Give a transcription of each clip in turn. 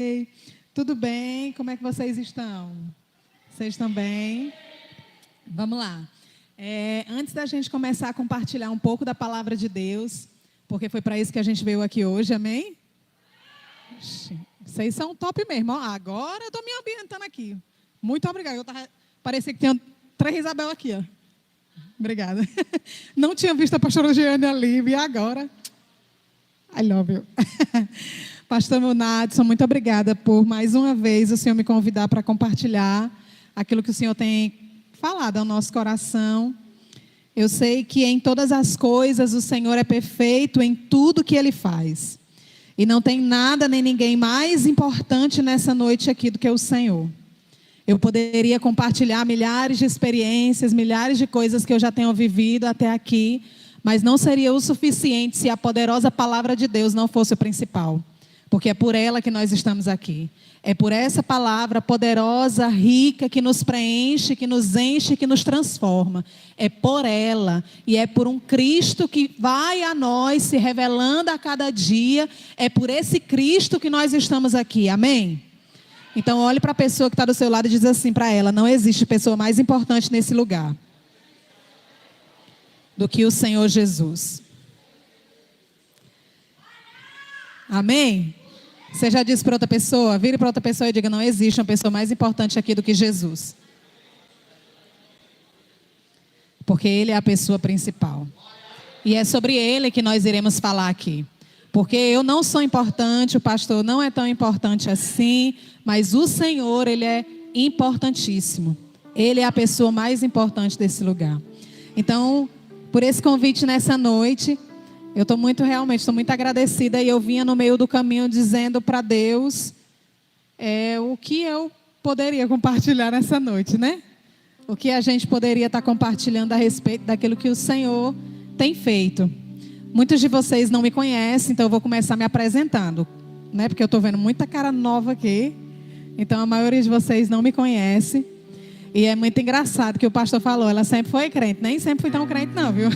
Ei, tudo bem? Como é que vocês estão? Vocês estão bem? Vamos lá. Antes da gente começar a compartilhar um pouco da palavra de Deus, porque foi para isso que a gente veio aqui hoje, amém? Vocês são top mesmo. Ó, agora eu estou me ambientando aqui. Muito obrigada. Parecia que tinha 3 Isabel aqui, ó. Obrigada. Não tinha visto a pastora Giane ali, e agora? I love you. Pastor Munadson, muito obrigada por mais uma vez o Senhor me convidar para compartilhar aquilo que o Senhor tem falado ao nosso coração. Eu sei que em todas as coisas o Senhor é perfeito em tudo que Ele faz. E não tem nada nem ninguém mais importante nessa noite aqui do que o Senhor. Eu poderia compartilhar milhares de experiências, milhares de coisas que eu já tenho vivido até aqui, mas não seria o suficiente se a poderosa palavra de Deus não fosse o principal. Porque é por ela que nós estamos aqui. É por essa palavra poderosa, rica, que nos preenche, que nos enche, que nos transforma. É por ela. E é por um Cristo que vai a nós se revelando a cada dia. É por esse Cristo que nós estamos aqui. Amém? Então olhe para a pessoa que está do seu lado e diz assim para ela: não existe pessoa mais importante nesse lugar do que o Senhor Jesus. Amém? Você já disse para outra pessoa? Vire para outra pessoa e diga: não existe uma pessoa mais importante aqui do que Jesus. Porque Ele é a pessoa principal. E é sobre Ele que nós iremos falar aqui. Porque eu não sou importante, o pastor não é tão importante assim, mas o Senhor, Ele é importantíssimo. Ele é a pessoa mais importante desse lugar. Então, por esse convite nessa noite, eu estou muito agradecida, e eu vinha no meio do caminho dizendo para Deus o que eu poderia compartilhar nessa noite, né? O que a gente poderia estar compartilhando a respeito daquilo que o Senhor tem feito. Muitos de vocês não me conhecem, então eu vou começar me apresentando, né? Porque eu estou vendo muita cara nova aqui, então a maioria de vocês não me conhece. E é muito engraçado que o pastor falou, ela sempre foi crente. Nem sempre fui tão crente não, viu?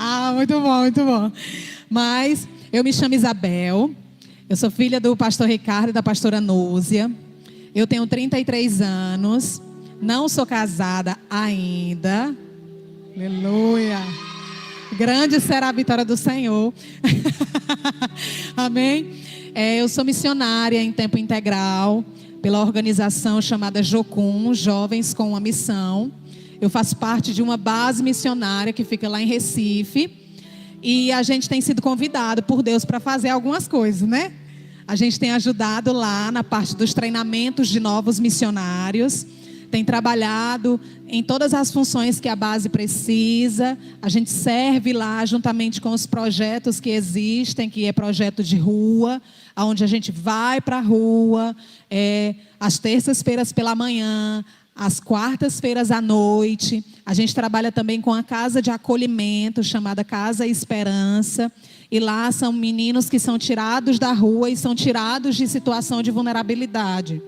Ah, muito bom, muito bom. Mas eu me chamo Isabel, eu sou filha do pastor Ricardo e da pastora Núzia. Eu tenho 33 anos, não sou casada ainda. Aleluia. Grande será a vitória do Senhor. Amém? Eu sou missionária em tempo integral pela organização chamada Jocum, Jovens com uma Missão. Eu faço parte de uma base missionária que fica lá em Recife. E a gente tem sido convidado por Deus para fazer algumas coisas, né? A gente tem ajudado lá na parte dos treinamentos de novos missionários. Tem trabalhado em todas as funções que a base precisa. A gente serve lá juntamente com os projetos que existem, que é projeto de rua, onde a gente vai para a rua, às terças-feiras pela manhã, às quartas-feiras à noite. A gente trabalha também com a casa de acolhimento, chamada Casa Esperança. E lá são meninos que são tirados da rua e são tirados de situação de vulnerabilidade.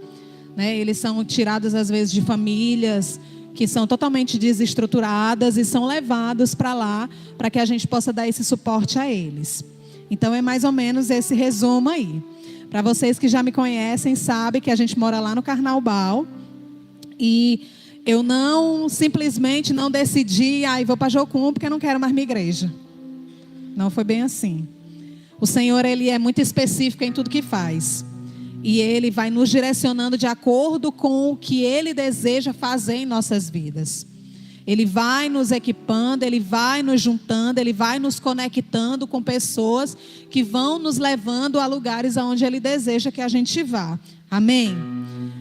Né? Eles são tirados às vezes de famílias que são totalmente desestruturadas e são levados para lá para que a gente possa dar esse suporte a eles. Então é mais ou menos esse resumo aí. Para vocês que já me conhecem, sabem que a gente mora lá no Carnaubal. E eu simplesmente não decidi, vou para Jocum porque eu não quero mais minha igreja. Não foi bem assim. O Senhor, Ele é muito específico em tudo que faz. E Ele vai nos direcionando de acordo com o que Ele deseja fazer em nossas vidas. Ele vai nos equipando, Ele vai nos juntando, Ele vai nos conectando com pessoas que vão nos levando a lugares aonde Ele deseja que a gente vá. Amém?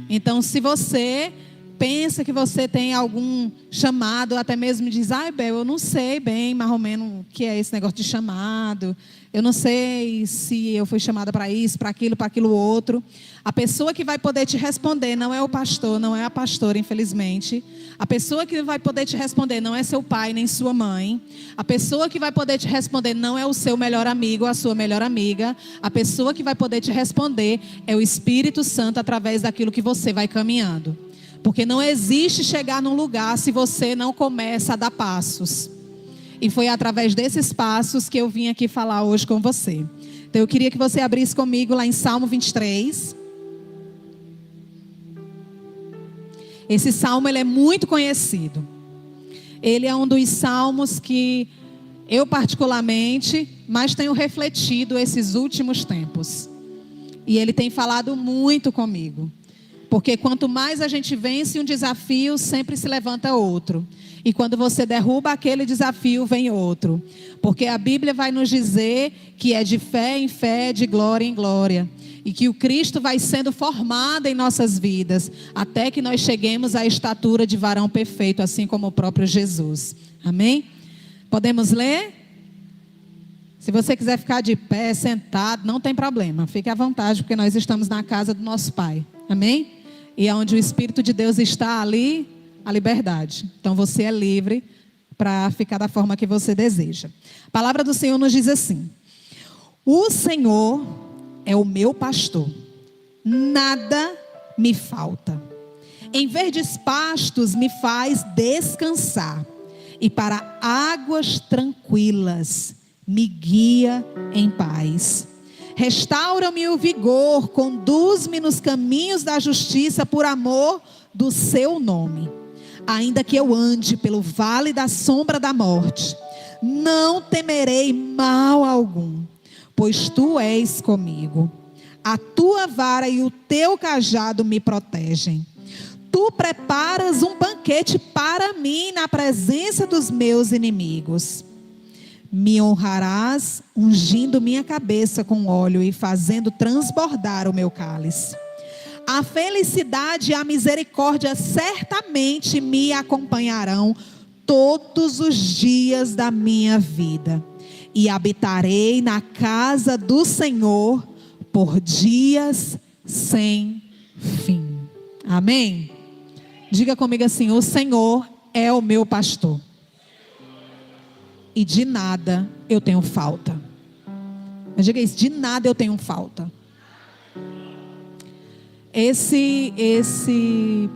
Então, se você pensa que você tem algum chamado, até mesmo diz: Bel, eu não sei bem mais ou menos o que é esse negócio de chamado. Eu não sei se eu fui chamada para isso, para aquilo outro. A pessoa que vai poder te responder não é o pastor, não é a pastora, infelizmente. A pessoa que vai poder te responder não é seu pai nem sua mãe. A pessoa que vai poder te responder não é o seu melhor amigo ou a sua melhor amiga. A pessoa que vai poder te responder é o Espírito Santo através daquilo que você vai caminhando. Porque não existe chegar num lugar se você não começa a dar passos. E foi através desses passos que eu vim aqui falar hoje com você. Então eu queria que você abrisse comigo lá em Salmo 23. Esse salmo ele é muito conhecido. Ele é um dos salmos que eu particularmente mais tenho refletido esses últimos tempos. E ele tem falado muito comigo. Porque quanto mais a gente vence um desafio, sempre se levanta outro. E quando você derruba aquele desafio, vem outro. Porque a Bíblia vai nos dizer que é de fé em fé, de glória em glória. E que o Cristo vai sendo formado em nossas vidas, até que nós cheguemos à estatura de varão perfeito, assim como o próprio Jesus. Amém? Podemos ler? Se você quiser ficar de pé, sentado, não tem problema. Fique à vontade, porque nós estamos na casa do nosso Pai. Amém? E onde o Espírito de Deus está, ali, a liberdade. Então você é livre para ficar da forma que você deseja. A palavra do Senhor nos diz assim: o Senhor é o meu pastor, nada me falta. Em verdes pastos me faz descansar, e para águas tranquilas me guia em paz. Restaura-me o vigor, conduz-me nos caminhos da justiça por amor do seu nome. Ainda que eu ande pelo vale da sombra da morte, não temerei mal algum, pois tu és comigo. A tua vara e o teu cajado me protegem. Tu preparas um banquete para mim na presença dos meus inimigos. Me honrarás, ungindo minha cabeça com óleo e fazendo transbordar o meu cálice. A felicidade e a misericórdia certamente me acompanharão todos os dias da minha vida. E habitarei na casa do Senhor por dias sem fim. Amém? Diga comigo assim: o Senhor é o meu pastor, e de nada eu tenho falta. Mas diga isso: de nada eu tenho falta. Esse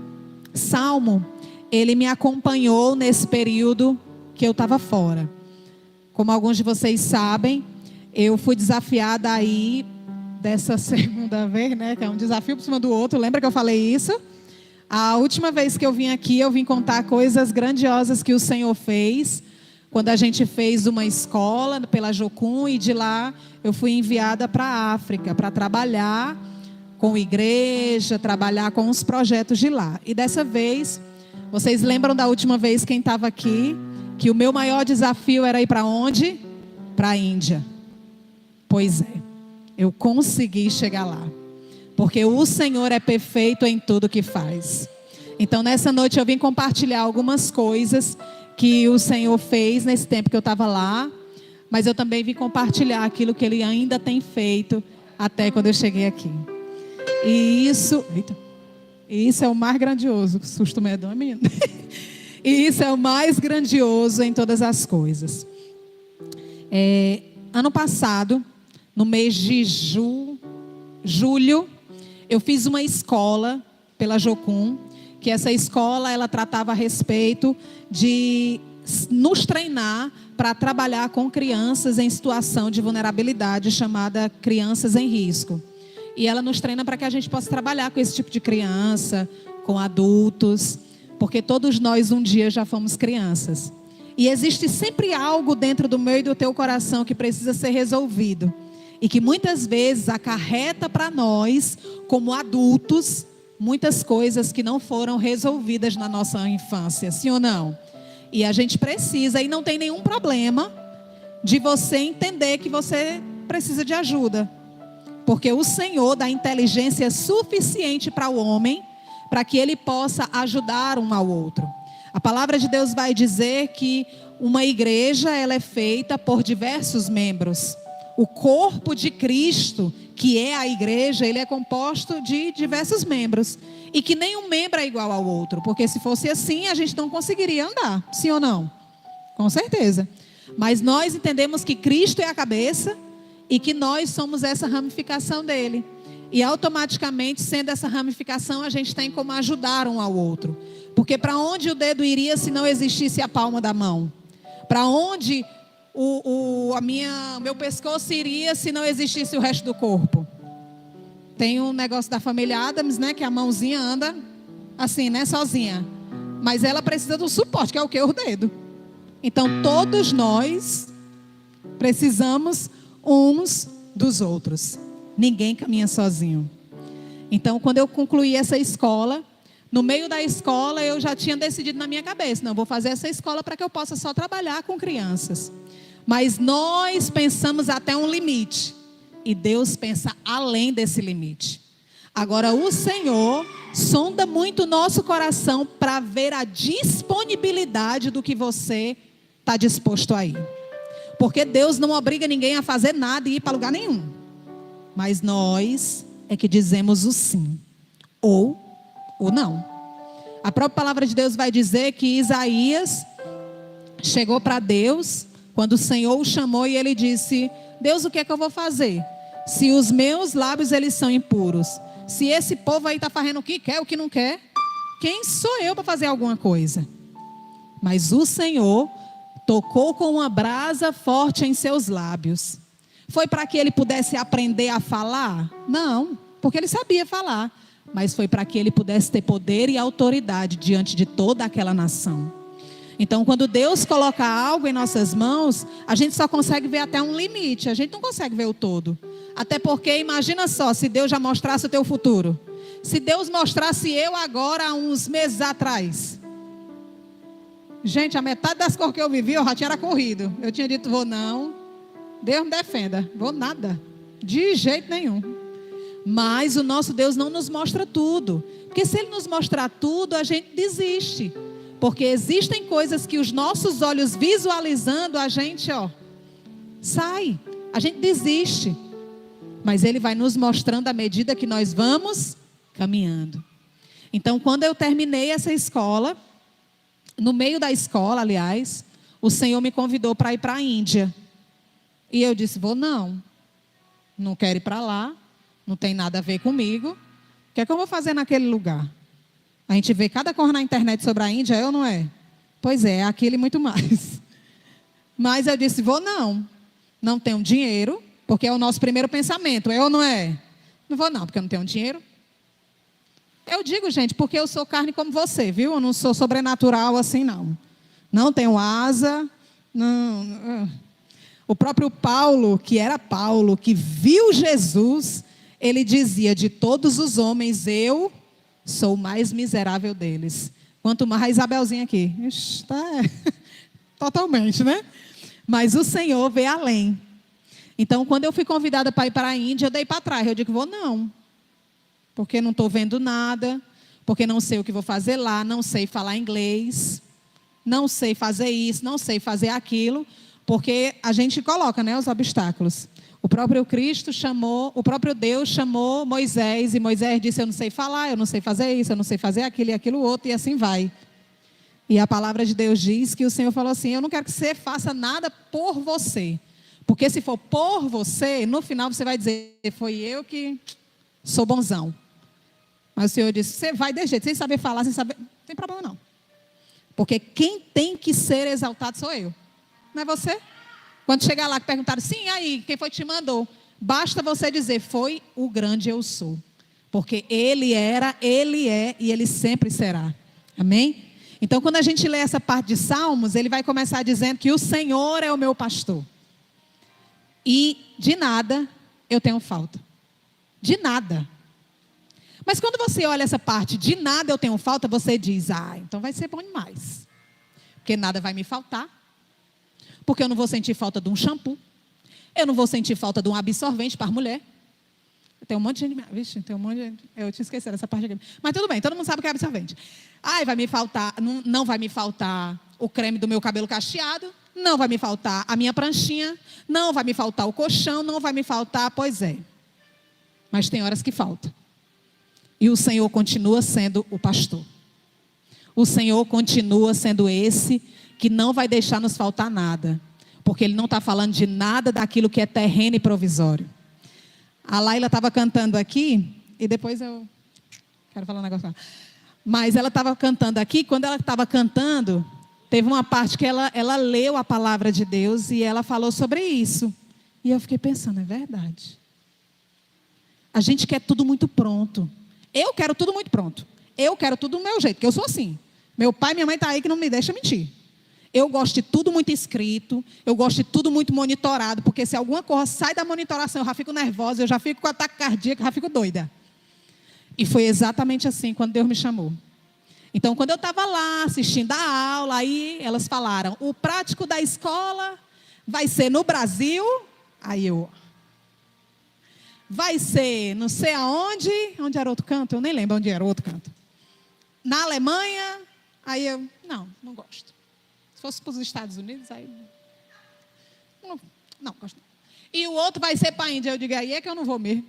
salmo, ele me acompanhou nesse período que eu estava fora. Como alguns de vocês sabem, eu fui desafiada aí dessa segunda vez, né? Que é um desafio por cima do outro. Lembra que eu falei isso? A última vez que eu vim aqui, eu vim contar coisas grandiosas que o Senhor fez. Quando a gente fez uma escola pela Jocum, e de lá eu fui enviada para a África para trabalhar com igreja, trabalhar com os projetos de lá. E dessa vez, vocês lembram da última vez, quem estava aqui, que o meu maior desafio era ir para onde? Para a Índia. Pois é, eu consegui chegar lá, porque o Senhor é perfeito em tudo que faz. Então nessa noite eu vim compartilhar algumas coisas que o Senhor fez nesse tempo que eu estava lá, mas eu também vim compartilhar aquilo que Ele ainda tem feito até quando eu cheguei aqui. E isso é o mais grandioso. Susto medonho, menino. E isso é o mais grandioso em todas as coisas. Ano passado, no mês de julho, eu fiz uma escola pela Jocum, que essa escola ela tratava a respeito de nos treinar para trabalhar com crianças em situação de vulnerabilidade, chamada crianças em risco. E ela nos treina para que a gente possa trabalhar com esse tipo de criança, com adultos, porque todos nós um dia já fomos crianças. E existe sempre algo dentro do meu e do teu coração que precisa ser resolvido. E que muitas vezes acarreta para nós, como adultos, muitas coisas que não foram resolvidas na nossa infância, sim ou não? E a gente precisa, e não tem nenhum problema de você entender que você precisa de ajuda. Porque o Senhor dá inteligência suficiente para o homem, para que ele possa ajudar um ao outro. A palavra de Deus vai dizer que uma igreja ela é feita por diversos membros. O corpo de Cristo, que é a igreja, ele é composto de diversos membros. E que nenhum membro é igual ao outro. Porque se fosse assim, a gente não conseguiria andar. Sim ou não? Com certeza. Mas nós entendemos que Cristo é a cabeça e que nós somos essa ramificação dele. E automaticamente, sendo essa ramificação, a gente tem como ajudar um ao outro. Porque para onde o dedo iria se não existisse a palma da mão? Para onde meu pescoço iria se não existisse o resto do corpo. Tem um negócio da família Adams, né? Que a mãozinha anda assim, né? Sozinha. Mas ela precisa do suporte, que é o quê? O dedo. Então, todos nós precisamos uns dos outros. Ninguém caminha sozinho. Então, quando eu concluí essa escola, no meio da escola eu já tinha decidido na minha cabeça, não, vou fazer essa escola para que eu possa só trabalhar com crianças. Mas nós pensamos até um limite. E Deus pensa além desse limite. Agora, o Senhor sonda muito o nosso coração para ver a disponibilidade do que você está disposto a ir. Porque Deus não obriga ninguém a fazer nada e ir para lugar nenhum. Mas nós é que dizemos o sim. Ou não. A própria palavra de Deus vai dizer que Isaías chegou para Deus quando o Senhor o chamou e ele disse: Deus, o que é que eu vou fazer? Se os meus lábios eles são impuros, se esse povo aí está fazendo o que quer, o que não quer, quem sou eu para fazer alguma coisa? Mas o Senhor tocou com uma brasa forte em seus lábios. Foi para que ele pudesse aprender a falar? Não, porque ele sabia falar. Mas foi para que ele pudesse ter poder e autoridade diante de toda aquela nação. Então, quando Deus coloca algo em nossas mãos, a gente só consegue ver até um limite. A gente não consegue ver o todo. Até porque, imagina só, se Deus já mostrasse o teu futuro. Se Deus mostrasse eu agora, há uns meses atrás. Gente, a metade das coisas que eu vivi, eu já tinha corrido. Eu tinha dito, vou não. Deus me defenda. Vou nada. De jeito nenhum. Mas o nosso Deus não nos mostra tudo. Porque se Ele nos mostrar tudo, a gente desiste. Porque existem coisas que os nossos olhos visualizando, a gente, sai. A gente desiste. Mas Ele vai nos mostrando à medida que nós vamos caminhando. Então, quando eu terminei essa escola, no meio da escola, aliás, o Senhor me convidou para ir para a Índia. E eu disse, vou não. Não quero ir para lá. Não tem nada a ver comigo. O que é que eu vou fazer naquele lugar? A gente vê cada coisa na internet sobre a Índia, é ou não é? Pois é aquilo e muito mais. Mas eu disse, vou não. Não tenho dinheiro, porque é o nosso primeiro pensamento, é ou não é? Não vou não, porque eu não tenho dinheiro. Eu digo, gente, porque eu sou carne como você, viu? Eu não sou sobrenatural assim, não. Não tenho asa. Não. O próprio Paulo, que era Paulo, que viu Jesus, ele dizia, de todos os homens, eu sou o mais miserável deles. Quanto mais a Isabelzinha aqui. Está totalmente, né? Mas o Senhor vê além. Então, quando eu fui convidada para ir para a Índia, eu dei para trás. Eu digo, vou não. Porque não estou vendo nada. Porque não sei o que vou fazer lá. Não sei falar inglês. Não sei fazer isso. Não sei fazer aquilo. Porque a gente coloca, né, os obstáculos. O próprio Cristo chamou, o próprio Deus chamou Moisés. E Moisés disse, eu não sei falar, eu não sei fazer isso, eu não sei fazer aquilo e aquilo outro. E assim vai. E a palavra de Deus diz que o Senhor falou assim, eu não quero que você faça nada por você. Porque se for por você, no final você vai dizer, foi eu que sou bonzão. Mas o Senhor disse, você vai de jeito, sem saber falar, sem saber, não tem problema não. Porque quem tem que ser exaltado sou eu. Não é você? Quando chegar lá que perguntaram, sim, aí, quem foi que te mandou? Basta você dizer, foi o grande eu sou. Porque Ele era, Ele é e Ele sempre será. Amém? Então, quando a gente lê essa parte de Salmos, ele vai começar dizendo que o Senhor é o meu pastor. E de nada eu tenho falta. De nada. Mas quando você olha essa parte, de nada eu tenho falta, você diz, então vai ser bom demais. Porque nada vai me faltar. Porque eu não vou sentir falta de um shampoo. Eu não vou sentir falta de um absorvente para a mulher. Tem um monte de gente... Vixe, tem um monte de gente... Eu tinha esquecido essa parte aqui. Mas tudo bem, todo mundo sabe o que é absorvente. Vai me faltar... Não vai me faltar o creme do meu cabelo cacheado. Não vai me faltar a minha pranchinha. Não vai me faltar o colchão. Não vai me faltar... Pois é. Mas tem horas que falta. E o Senhor continua sendo o pastor. O Senhor continua sendo esse... que não vai deixar nos faltar nada. Porque Ele não está falando de nada daquilo que é terreno e provisório. A Laila estava cantando aqui, e depois eu quero falar um negócio lá. Mas ela estava cantando aqui, quando ela estava cantando, Teve uma parte que ela leu a palavra de Deus e ela falou sobre isso. E eu fiquei pensando, é verdade. A gente quer tudo muito pronto. Eu quero tudo muito pronto. Eu quero tudo do meu jeito, porque eu sou assim. Meu pai e minha mãe estão aí que não me deixam mentir. Eu gosto de tudo muito escrito, eu gosto de tudo muito monitorado, porque se alguma coisa sai da monitoração, eu já fico nervosa, eu já fico com ataque cardíaco, eu já fico doida. E foi exatamente assim quando Deus me chamou. Então, quando eu estava lá assistindo a aula, aí elas falaram, o prático da escola vai ser no Brasil. Aí eu... Vai ser não sei aonde. Onde era outro canto? Eu nem lembro onde era outro canto. Na Alemanha. Aí eu, não gosto. Se fosse para os Estados Unidos, aí... Não gosto. E o outro vai ser para a Índia. Eu digo, aí é que eu não vou mesmo.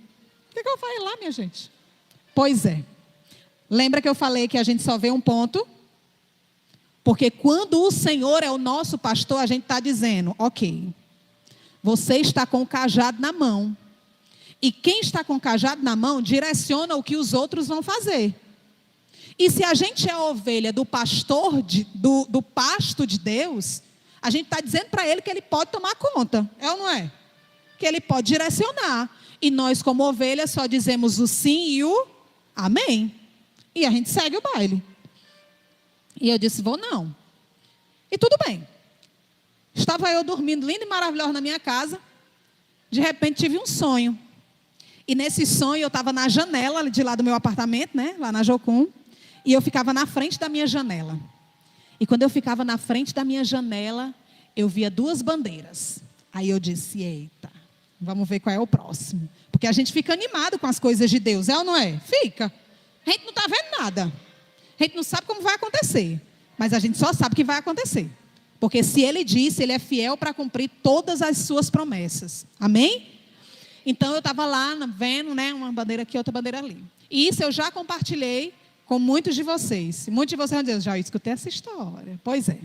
O que eu falei lá, minha gente? Pois é. Lembra que eu falei que a gente só vê um ponto? Porque quando o Senhor é o nosso pastor, a gente está dizendo, ok, você está com o cajado na mão. E quem está com o cajado na mão, direciona o que os outros vão fazer. E se a gente é a ovelha do pastor, do pasto de Deus, a gente está dizendo para ele que ele pode tomar conta. É ou não é? Que ele pode direcionar. E nós, como ovelhas, só dizemos o sim e o amém. E a gente segue o baile. E eu disse, vou não. E tudo bem. Estava eu dormindo linda e maravilhosa na minha casa. De repente tive um sonho. E nesse sonho eu estava na janela de lá do meu apartamento, né? Lá na Jocum. E eu ficava na frente da minha janela. E quando eu ficava na frente da minha janela, eu via 2 bandeiras. Aí eu disse, eita, vamos ver qual é o próximo. Porque a gente fica animado com as coisas de Deus, é ou não é? Fica. A gente não está vendo nada. A gente não sabe como vai acontecer. Mas a gente só sabe que vai acontecer. Porque se Ele disse, Ele é fiel para cumprir todas as suas promessas. Amém? Então eu estava lá vendo, né, uma bandeira aqui, outra bandeira ali. E isso eu já compartilhei com muitos de vocês. E muitos de vocês vão dizer, já escutei essa história. Pois é.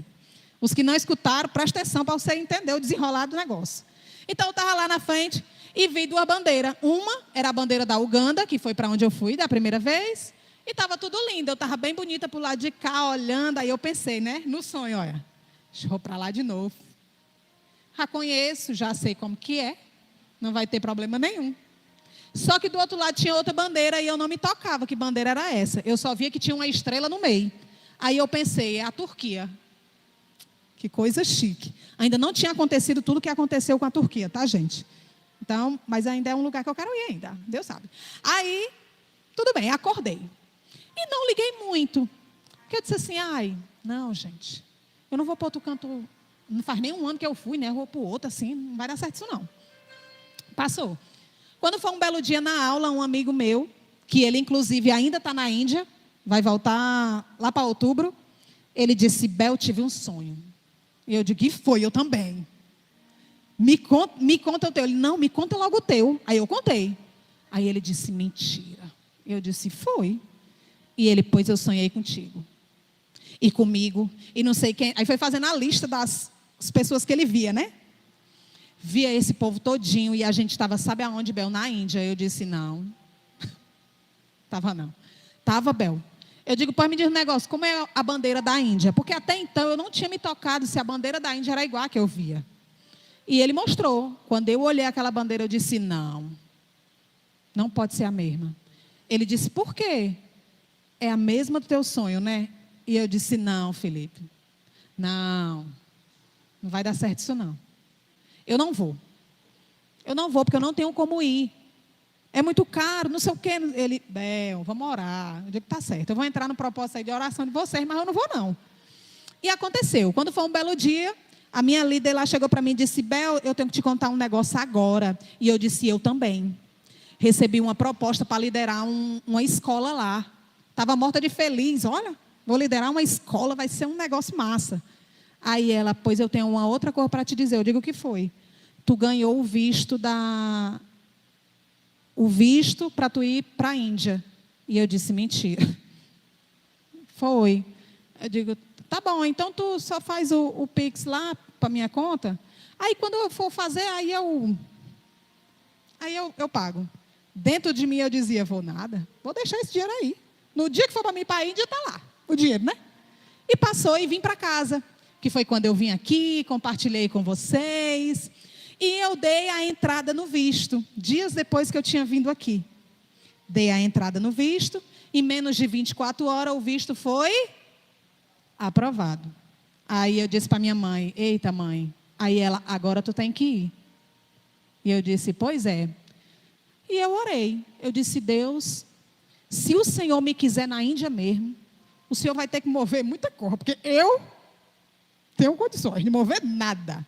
Os que não escutaram, presta atenção para você entender o desenrolar do negócio. Então eu estava lá na frente e vi 2 bandeiras. Uma era a bandeira da Uganda, que foi para onde eu fui da primeira vez. E estava tudo lindo. Eu estava bem bonita para o lado de cá, olhando. Aí eu pensei, né, no sonho, olha, deixa eu vou para lá de novo. Já conheço, já sei como que é. Não vai ter problema nenhum. Só que do outro lado tinha outra bandeira e eu não me tocava que bandeira era essa. Eu só via que tinha uma estrela no meio. Aí eu pensei, é a Turquia. Que coisa chique. Ainda não tinha acontecido tudo o que aconteceu com a Turquia, tá, gente? Então, mas ainda é um lugar que eu quero ir ainda. Deus sabe. Aí, tudo bem, acordei. E não liguei muito. Porque eu disse assim, ai, não, gente. Eu não vou para outro canto. Não faz nem um ano que eu fui, né? Eu vou para o outro, assim, não vai dar certo isso não. Passou. Quando foi um belo dia na aula, um amigo meu, que ele inclusive ainda está na Índia, vai voltar lá para outubro, ele disse, Bel, tive um sonho. E eu digo, e foi? Eu também. Me conta o teu. Ele, não, me conta logo o teu. Aí eu contei. Aí ele disse, mentira. Eu disse, foi. E ele, pois eu sonhei contigo. E comigo. E não sei quem. Aí foi fazendo a lista das pessoas que ele via, né? Via esse povo todinho. E a gente estava, sabe aonde, Bel? Na Índia. Eu disse, não. Estava não. Estava, Bel. Eu digo, pois me diz um negócio, como é a bandeira da Índia? Porque até então eu não tinha me tocado se a bandeira da Índia era igual a que eu via. E ele mostrou. Quando eu olhei aquela bandeira, eu disse, não. Não pode ser a mesma. Ele disse, por quê? É a mesma do teu sonho, né? E eu disse, não, Felipe. Não. Não vai dar certo isso, não. Eu não vou. Eu não vou, porque eu não tenho como ir. É muito caro, não sei o quê. Ele, Bel, vamos orar. Eu digo, tá certo. Eu vou entrar no propósito aí de oração de vocês, mas eu não vou, não. E aconteceu. Quando foi um belo dia, a minha líder lá chegou para mim e disse, Bel, eu tenho que te contar um negócio agora. E eu disse, eu também. Recebi uma proposta para liderar uma escola lá. Estava morta de feliz. Olha, vou liderar uma escola, vai ser um negócio massa. Aí ela, pois eu tenho uma outra coisa para te dizer. Eu digo, o que foi? Tu ganhou o visto para tu ir para a Índia. E eu disse, mentira. Foi. Eu digo, tá bom, então tu só faz o Pix lá para minha conta. Aí quando eu for fazer, aí eu pago. Dentro de mim eu dizia, vou nada, vou deixar esse dinheiro aí. No dia que for para mim ir para a Índia, está lá o dinheiro, né? E passou e vim para casa. que foi quando eu vim aqui, compartilhei com vocês. E eu dei a entrada no visto, dias depois que eu tinha vindo aqui. Dei a entrada no visto, em menos de 24 horas o visto foi aprovado. Aí eu disse para minha mãe, eita mãe, aí ela, agora tu tem que ir. E eu disse, pois é. E eu orei, eu disse, Deus, se o Senhor me quiser na Índia mesmo, o Senhor vai ter que mover muita coisa, porque eu tenho condições de mover nada.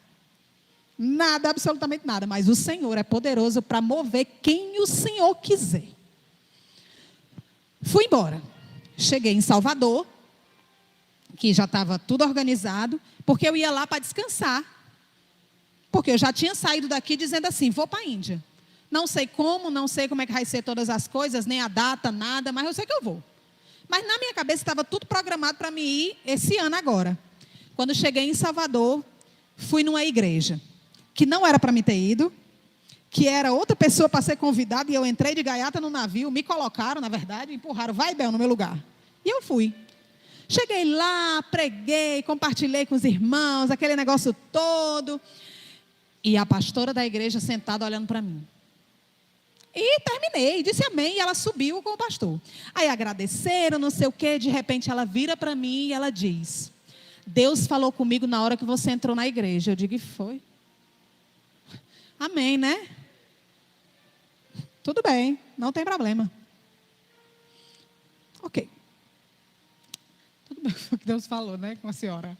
Nada, absolutamente nada, mas o Senhor é poderoso para mover quem o Senhor quiser. Fui embora, cheguei em Salvador, que já estava tudo organizado, porque eu ia lá para descansar, porque eu já tinha saído daqui dizendo assim, vou para a Índia. Não sei como é que vai ser todas as coisas, nem a data, nada, mas eu sei que eu vou. Mas na minha cabeça estava tudo programado para mim ir esse ano agora. Quando cheguei em Salvador, fui numa igreja, que não era para mim ter ido, que era outra pessoa para ser convidada, e eu entrei de gaiata no navio, me colocaram, na verdade, empurraram, vai Bel, no meu lugar. E eu fui. Cheguei lá, preguei, compartilhei com os irmãos, aquele negócio todo. E a pastora da igreja sentada olhando para mim. E terminei, disse amém, e ela subiu com o pastor. Aí agradeceram, não sei o quê, de repente ela vira para mim e ela diz, Deus falou comigo na hora que você entrou na igreja. Eu digo, e foi? Amém, né? Tudo bem, não tem problema. Ok. Tudo bem, foi o que Deus falou, né, com a senhora.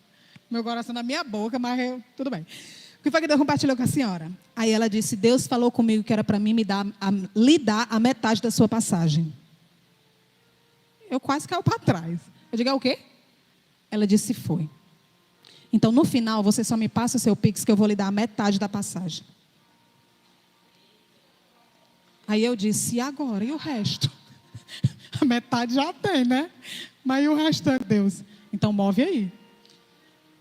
Meu coração na minha boca, mas tudo bem. O que foi que Deus compartilhou com a senhora? Aí ela disse, Deus falou comigo que era para mim lhe dar a metade da sua passagem. Eu quase caí para trás. Eu digo, é o quê? Ela disse, foi. Então, no final, você só me passa o seu Pix que eu vou lhe dar a metade da passagem. Aí eu disse, e agora? E o resto? A metade já tem, né? Mas e o restante, Deus? Então, move aí.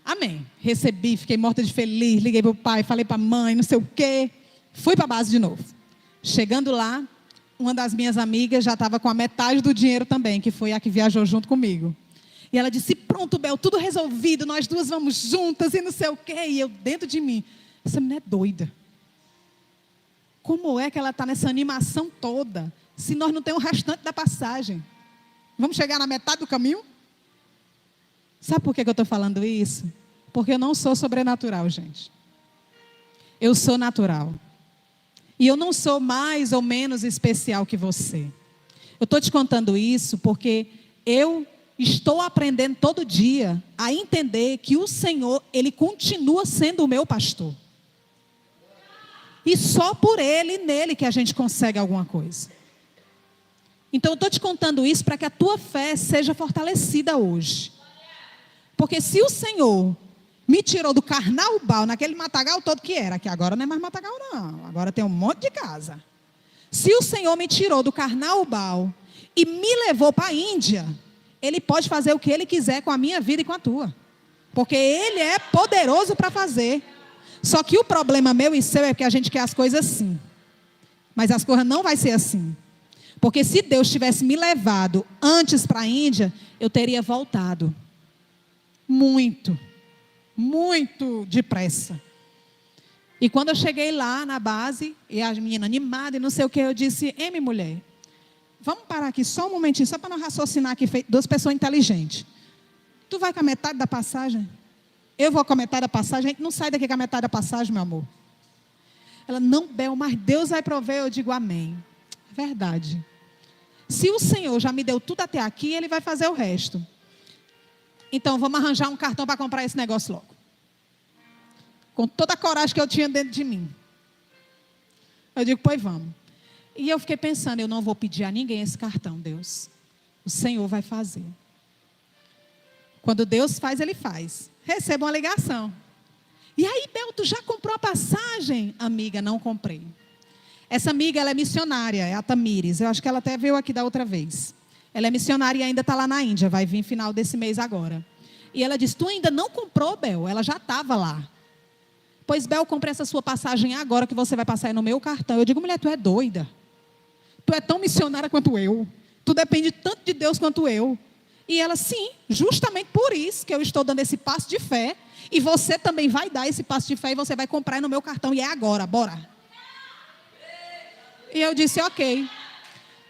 Amém. Recebi, fiquei morta de feliz, liguei para o pai, falei para a mãe, não sei o quê. Fui para a base de novo. Chegando lá, uma das minhas amigas já estava com a metade do dinheiro também, que foi a que viajou junto comigo. E ela disse, pronto, Bel, tudo resolvido, nós duas vamos juntas e não sei o quê. E eu dentro de mim, essa menina é doida. Como é que ela está nessa animação toda, se nós não temos o restante da passagem? Vamos chegar na metade do caminho? Sabe por que eu estou falando isso? Porque eu não sou sobrenatural, gente. Eu sou natural. E eu não sou mais ou menos especial que você. Eu estou te contando isso porque eu estou aprendendo todo dia a entender que o Senhor, Ele continua sendo o meu pastor. E só por Ele e nele que a gente consegue alguma coisa. Então eu estou te contando isso para que a tua fé seja fortalecida hoje. Porque se o Senhor me tirou do Carnaubal, naquele matagal todo que era, que agora não é mais matagal não, agora tem um monte de casa. Se o Senhor me tirou do Carnaubal e me levou para a Índia, Ele pode fazer o que Ele quiser com a minha vida e com a tua. Porque Ele é poderoso para fazer. Só que o problema meu e seu é que a gente quer as coisas assim. Mas as coisas não vai ser assim. Porque se Deus tivesse me levado antes para a Índia, eu teria voltado. Muito depressa. E quando eu cheguei lá na base, e a menina animada e não sei o que, eu disse, minha mulher, vamos parar aqui só um momentinho, só para não raciocinar aqui, duas pessoas inteligentes. Tu vai com a metade da passagem? Eu vou com a metade da passagem, a gente não sai daqui com a metade da passagem, meu amor. Ela, não, Bel, mas Deus vai prover, eu digo amém. Verdade. Se o Senhor já me deu tudo até aqui, Ele vai fazer o resto. Então, vamos arranjar um cartão para comprar esse negócio logo. Com toda a coragem que eu tinha dentro de mim. Eu digo, pois vamos. E eu fiquei pensando, eu não vou pedir a ninguém esse cartão, Deus. O Senhor vai fazer. Quando Deus faz, Ele faz. Recebo uma ligação. E aí, Bel, tu já comprou a passagem? Amiga, não comprei. Essa amiga, ela é missionária, é a Tamires. Eu acho que ela até veio aqui da outra vez. Ela é missionária e ainda está lá na Índia, vai vir final desse mês agora. E ela disse, tu ainda não comprou, Bel? Ela já estava lá. Pois, Bel, comprei essa sua passagem agora que você vai passar aí no meu cartão. Eu digo, mulher, tu é doida. Tu é tão missionária quanto eu. Tu depende tanto de Deus quanto eu. E ela, sim, justamente por isso que eu estou dando esse passo de fé E você também vai dar esse passo de fé e você vai comprar no meu cartão. E é agora, bora. E eu disse, ok.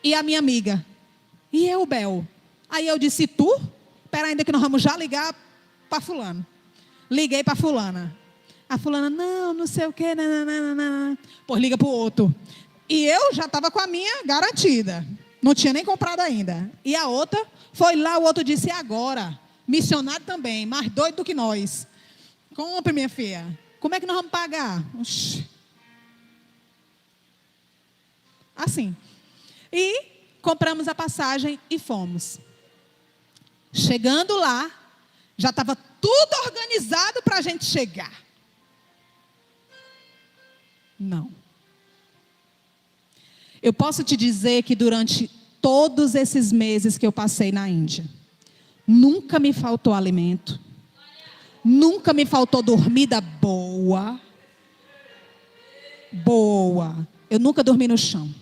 E a minha amiga, e eu, Bel? Aí eu disse, tu? Espera ainda que nós vamos já ligar para fulano. Liguei para fulana. A fulana, não sei o quê. Nananana. Pois liga para o outro. E eu já estava com a minha garantida. Não tinha nem comprado ainda. E a outra foi lá, o outro disse, e agora? Missionário também, mais doido do que nós. Compre, minha filha. Como é que nós vamos pagar? Oxi. Assim. E compramos a passagem e fomos. Chegando lá, já estava tudo organizado para a gente chegar. Não. Eu posso te dizer que durante todos esses meses que eu passei na Índia, nunca me faltou alimento, nunca me faltou dormida boa. Eu nunca dormi no chão.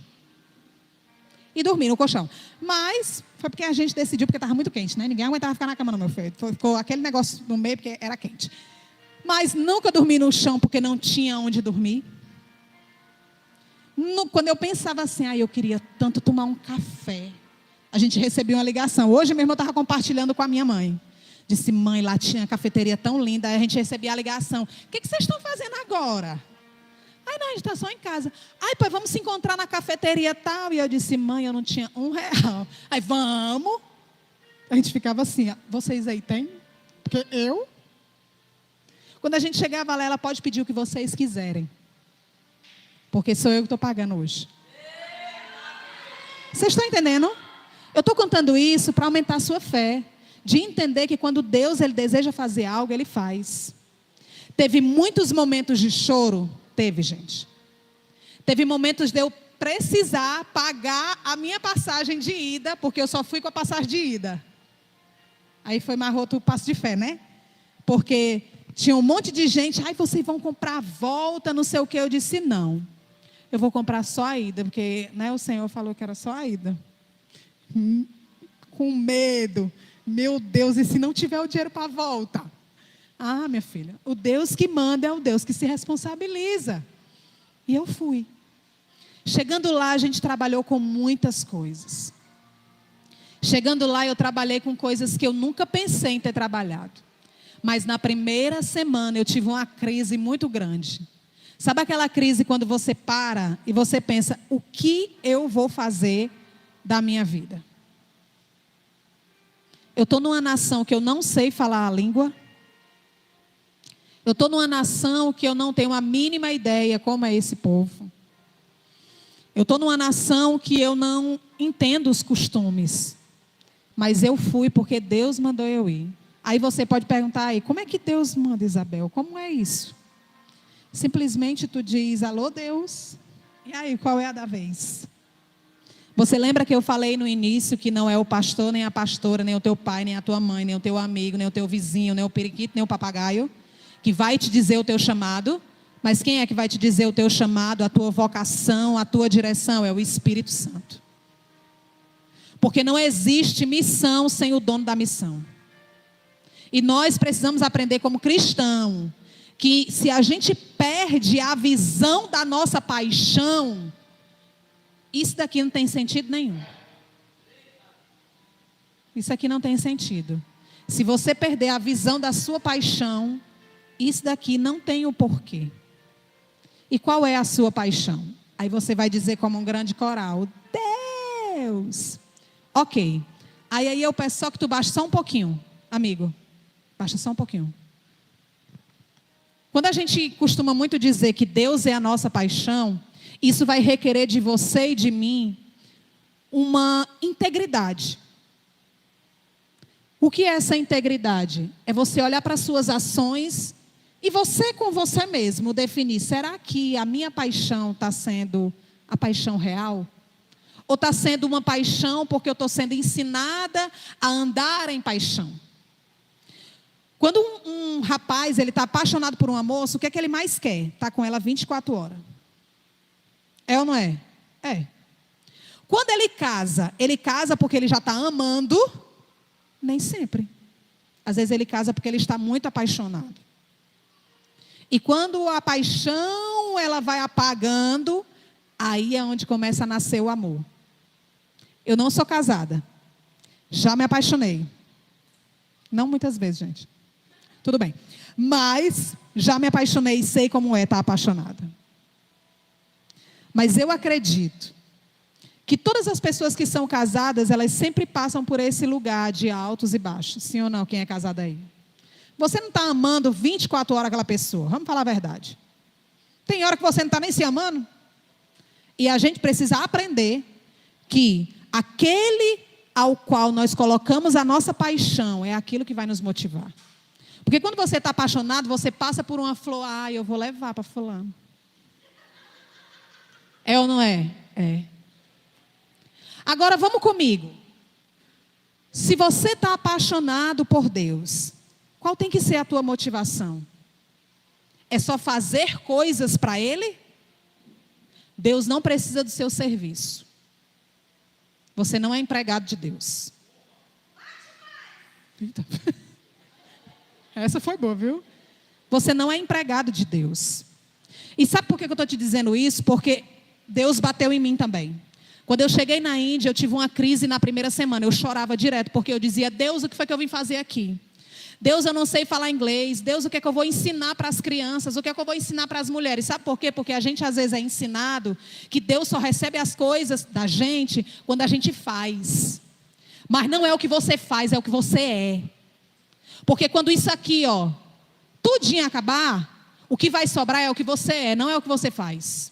E dormi no colchão. Mas foi porque a gente decidiu, porque estava muito quente, né? Ninguém aguentava ficar na cama, não, meu filho. Ficou aquele negócio no meio, porque era quente. Mas nunca dormi no chão, porque não tinha onde dormir. Quando eu pensava assim, eu queria tanto tomar um café. A gente recebeu uma ligação. Hoje mesmo eu estava compartilhando com a minha mãe. Disse, mãe, lá tinha uma cafeteria tão linda. Aí a gente recebia a ligação. O que vocês estão fazendo agora? Ai, não, a gente está só em casa. Ai, pai, vamos se encontrar na cafeteria tal. E eu disse, mãe, eu não tinha R$1. Aí, vamos. A gente ficava assim, vocês aí têm? Porque eu? Quando a gente chegava lá, ela pode pedir o que vocês quiserem. Porque sou eu que estou pagando hoje. Vocês estão entendendo? Eu estou contando isso para aumentar a sua fé. De entender que quando Deus ele deseja fazer algo, Ele faz. Teve muitos momentos de choro. Teve, gente. Teve momentos de eu precisar pagar a minha passagem de ida, porque eu só fui com a passagem de ida. Aí foi mais outro passo de fé, né? Porque tinha um monte de gente, vocês vão comprar a volta, não sei o que. Eu disse, não. Eu vou comprar só a ida, porque o Senhor falou que era só a ida. Com medo. Meu Deus, e se não tiver o dinheiro para a volta? Ah, minha filha, o Deus que manda é o Deus que se responsabiliza. E eu fui. Chegando lá, a gente trabalhou com muitas coisas. Chegando lá, eu trabalhei com coisas que eu nunca pensei em ter trabalhado. Mas na primeira semana, eu tive uma crise muito grande. Sabe aquela crise quando você para e você pensa, o que eu vou fazer da minha vida? Eu estou numa nação que eu não sei falar a língua. Eu estou numa nação que eu não tenho a mínima ideia como é esse povo. Eu estou numa nação que eu não entendo os costumes. Mas eu fui porque Deus mandou eu ir. Aí você pode perguntar aí, como é que Deus manda, Isabel? Como é isso? Simplesmente tu diz, alô Deus. E aí, qual é a da vez? Você lembra que eu falei no início que não é o pastor, nem a pastora, nem o teu pai, nem a tua mãe, nem o teu amigo, nem o teu vizinho, nem o periquito, nem o papagaio, que vai te dizer o teu chamado. Mas quem é que vai te dizer o teu chamado, a tua vocação, a tua direção? É o Espírito Santo. Porque não existe missão sem o dono da missão. E nós precisamos aprender como cristão, que se a gente perde a visão da nossa paixão, isso daqui não tem sentido nenhum. Isso aqui não tem sentido. Se você perder a visão da sua paixão, isso daqui não tem o porquê. E qual é a sua paixão? Aí você vai dizer como um grande coral, Deus. Ok. Aí eu peço só que tu baixe só um pouquinho, amigo. Baixa só um pouquinho. Quando a gente costuma muito dizer que Deus é a nossa paixão, isso vai requerer de você e de mim uma integridade. O que é essa integridade? É você olhar para as suas ações e você com você mesmo definir, será que a minha paixão está sendo a paixão real? Ou está sendo uma paixão porque eu estou sendo ensinada a andar em paixão? Quando um rapaz está apaixonado por uma moça, o que é que ele mais quer? Está com ela 24 horas. É ou não é? É. Quando ele casa porque ele já está amando? Nem sempre. Às vezes ele casa porque ele está muito apaixonado. E quando a paixão ela vai apagando, aí é onde começa a nascer o amor. Eu não sou casada. Já me apaixonei. Não muitas vezes, gente. Tudo bem. Mas já me apaixonei e sei como é estar apaixonada. Mas eu acredito que todas as pessoas que são casadas, elas sempre passam por esse lugar de altos e baixos. Sim ou não? Quem é casado aí? Você não está amando 24 horas aquela pessoa. Vamos falar a verdade. Tem hora que você não está nem se amando. E a gente precisa aprender que aquele ao qual nós colocamos a nossa paixão é aquilo que vai nos motivar. Porque quando você está apaixonado, você passa por uma flor. Ah, eu vou levar para fulano. É ou não é? É. Agora vamos comigo. Se você está apaixonado por Deus, qual tem que ser a tua motivação? É só fazer coisas para Ele? Deus não precisa do seu serviço. Você não é empregado de Deus. Eita. Essa foi boa, viu? Você não é empregado de Deus. E sabe por que eu estou te dizendo isso? Porque Deus bateu em mim também. Quando eu cheguei na Índia, eu tive uma crise na primeira semana. Eu chorava direto, porque eu dizia: Deus, o que foi que eu vim fazer aqui? Deus, eu não sei falar inglês. Deus, o que é que eu vou ensinar para as crianças? O que é que eu vou ensinar para as mulheres? Sabe por quê? Porque a gente às vezes é ensinado que Deus só recebe as coisas da gente quando a gente faz. Mas não é o que você faz, é o que você é. Porque quando isso aqui, tudinho acabar, o que vai sobrar é o que você é, não é o que você faz.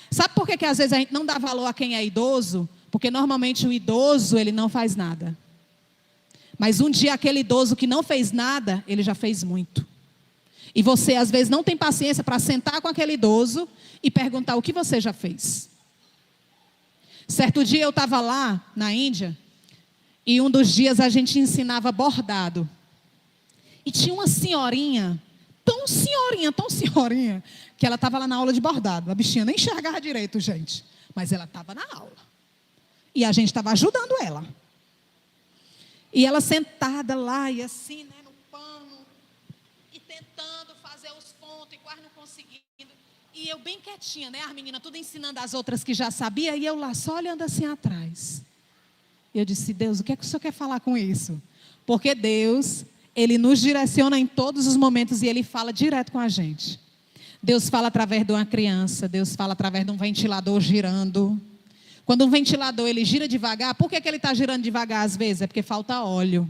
Sabe por que às vezes a gente não dá valor a quem é idoso? Porque normalmente o idoso, ele não faz nada. Mas um dia aquele idoso que não fez nada, ele já fez muito. E você às vezes não tem paciência para sentar com aquele idoso e perguntar o que você já fez. Certo dia eu estava lá na Índia e um dos dias a gente ensinava bordado. E tinha uma senhorinha, tão senhorinha, que ela estava lá na aula de bordado. A bichinha nem enxergava direito, gente. Mas ela estava na aula. E a gente estava ajudando ela. E ela sentada lá e assim, né, no pano. E tentando fazer os pontos e quase não conseguindo. E eu bem quietinha, né, as meninas tudo ensinando as outras que já sabia. E eu lá só olhando assim atrás. E eu disse: Deus, o que é que o Senhor quer falar com isso? Porque Deus, Ele nos direciona em todos os momentos e Ele fala direto com a gente. Deus fala através de uma criança, Deus fala através de um ventilador girando. Quando um ventilador ele gira devagar, por que ele está girando devagar às vezes? É porque falta óleo.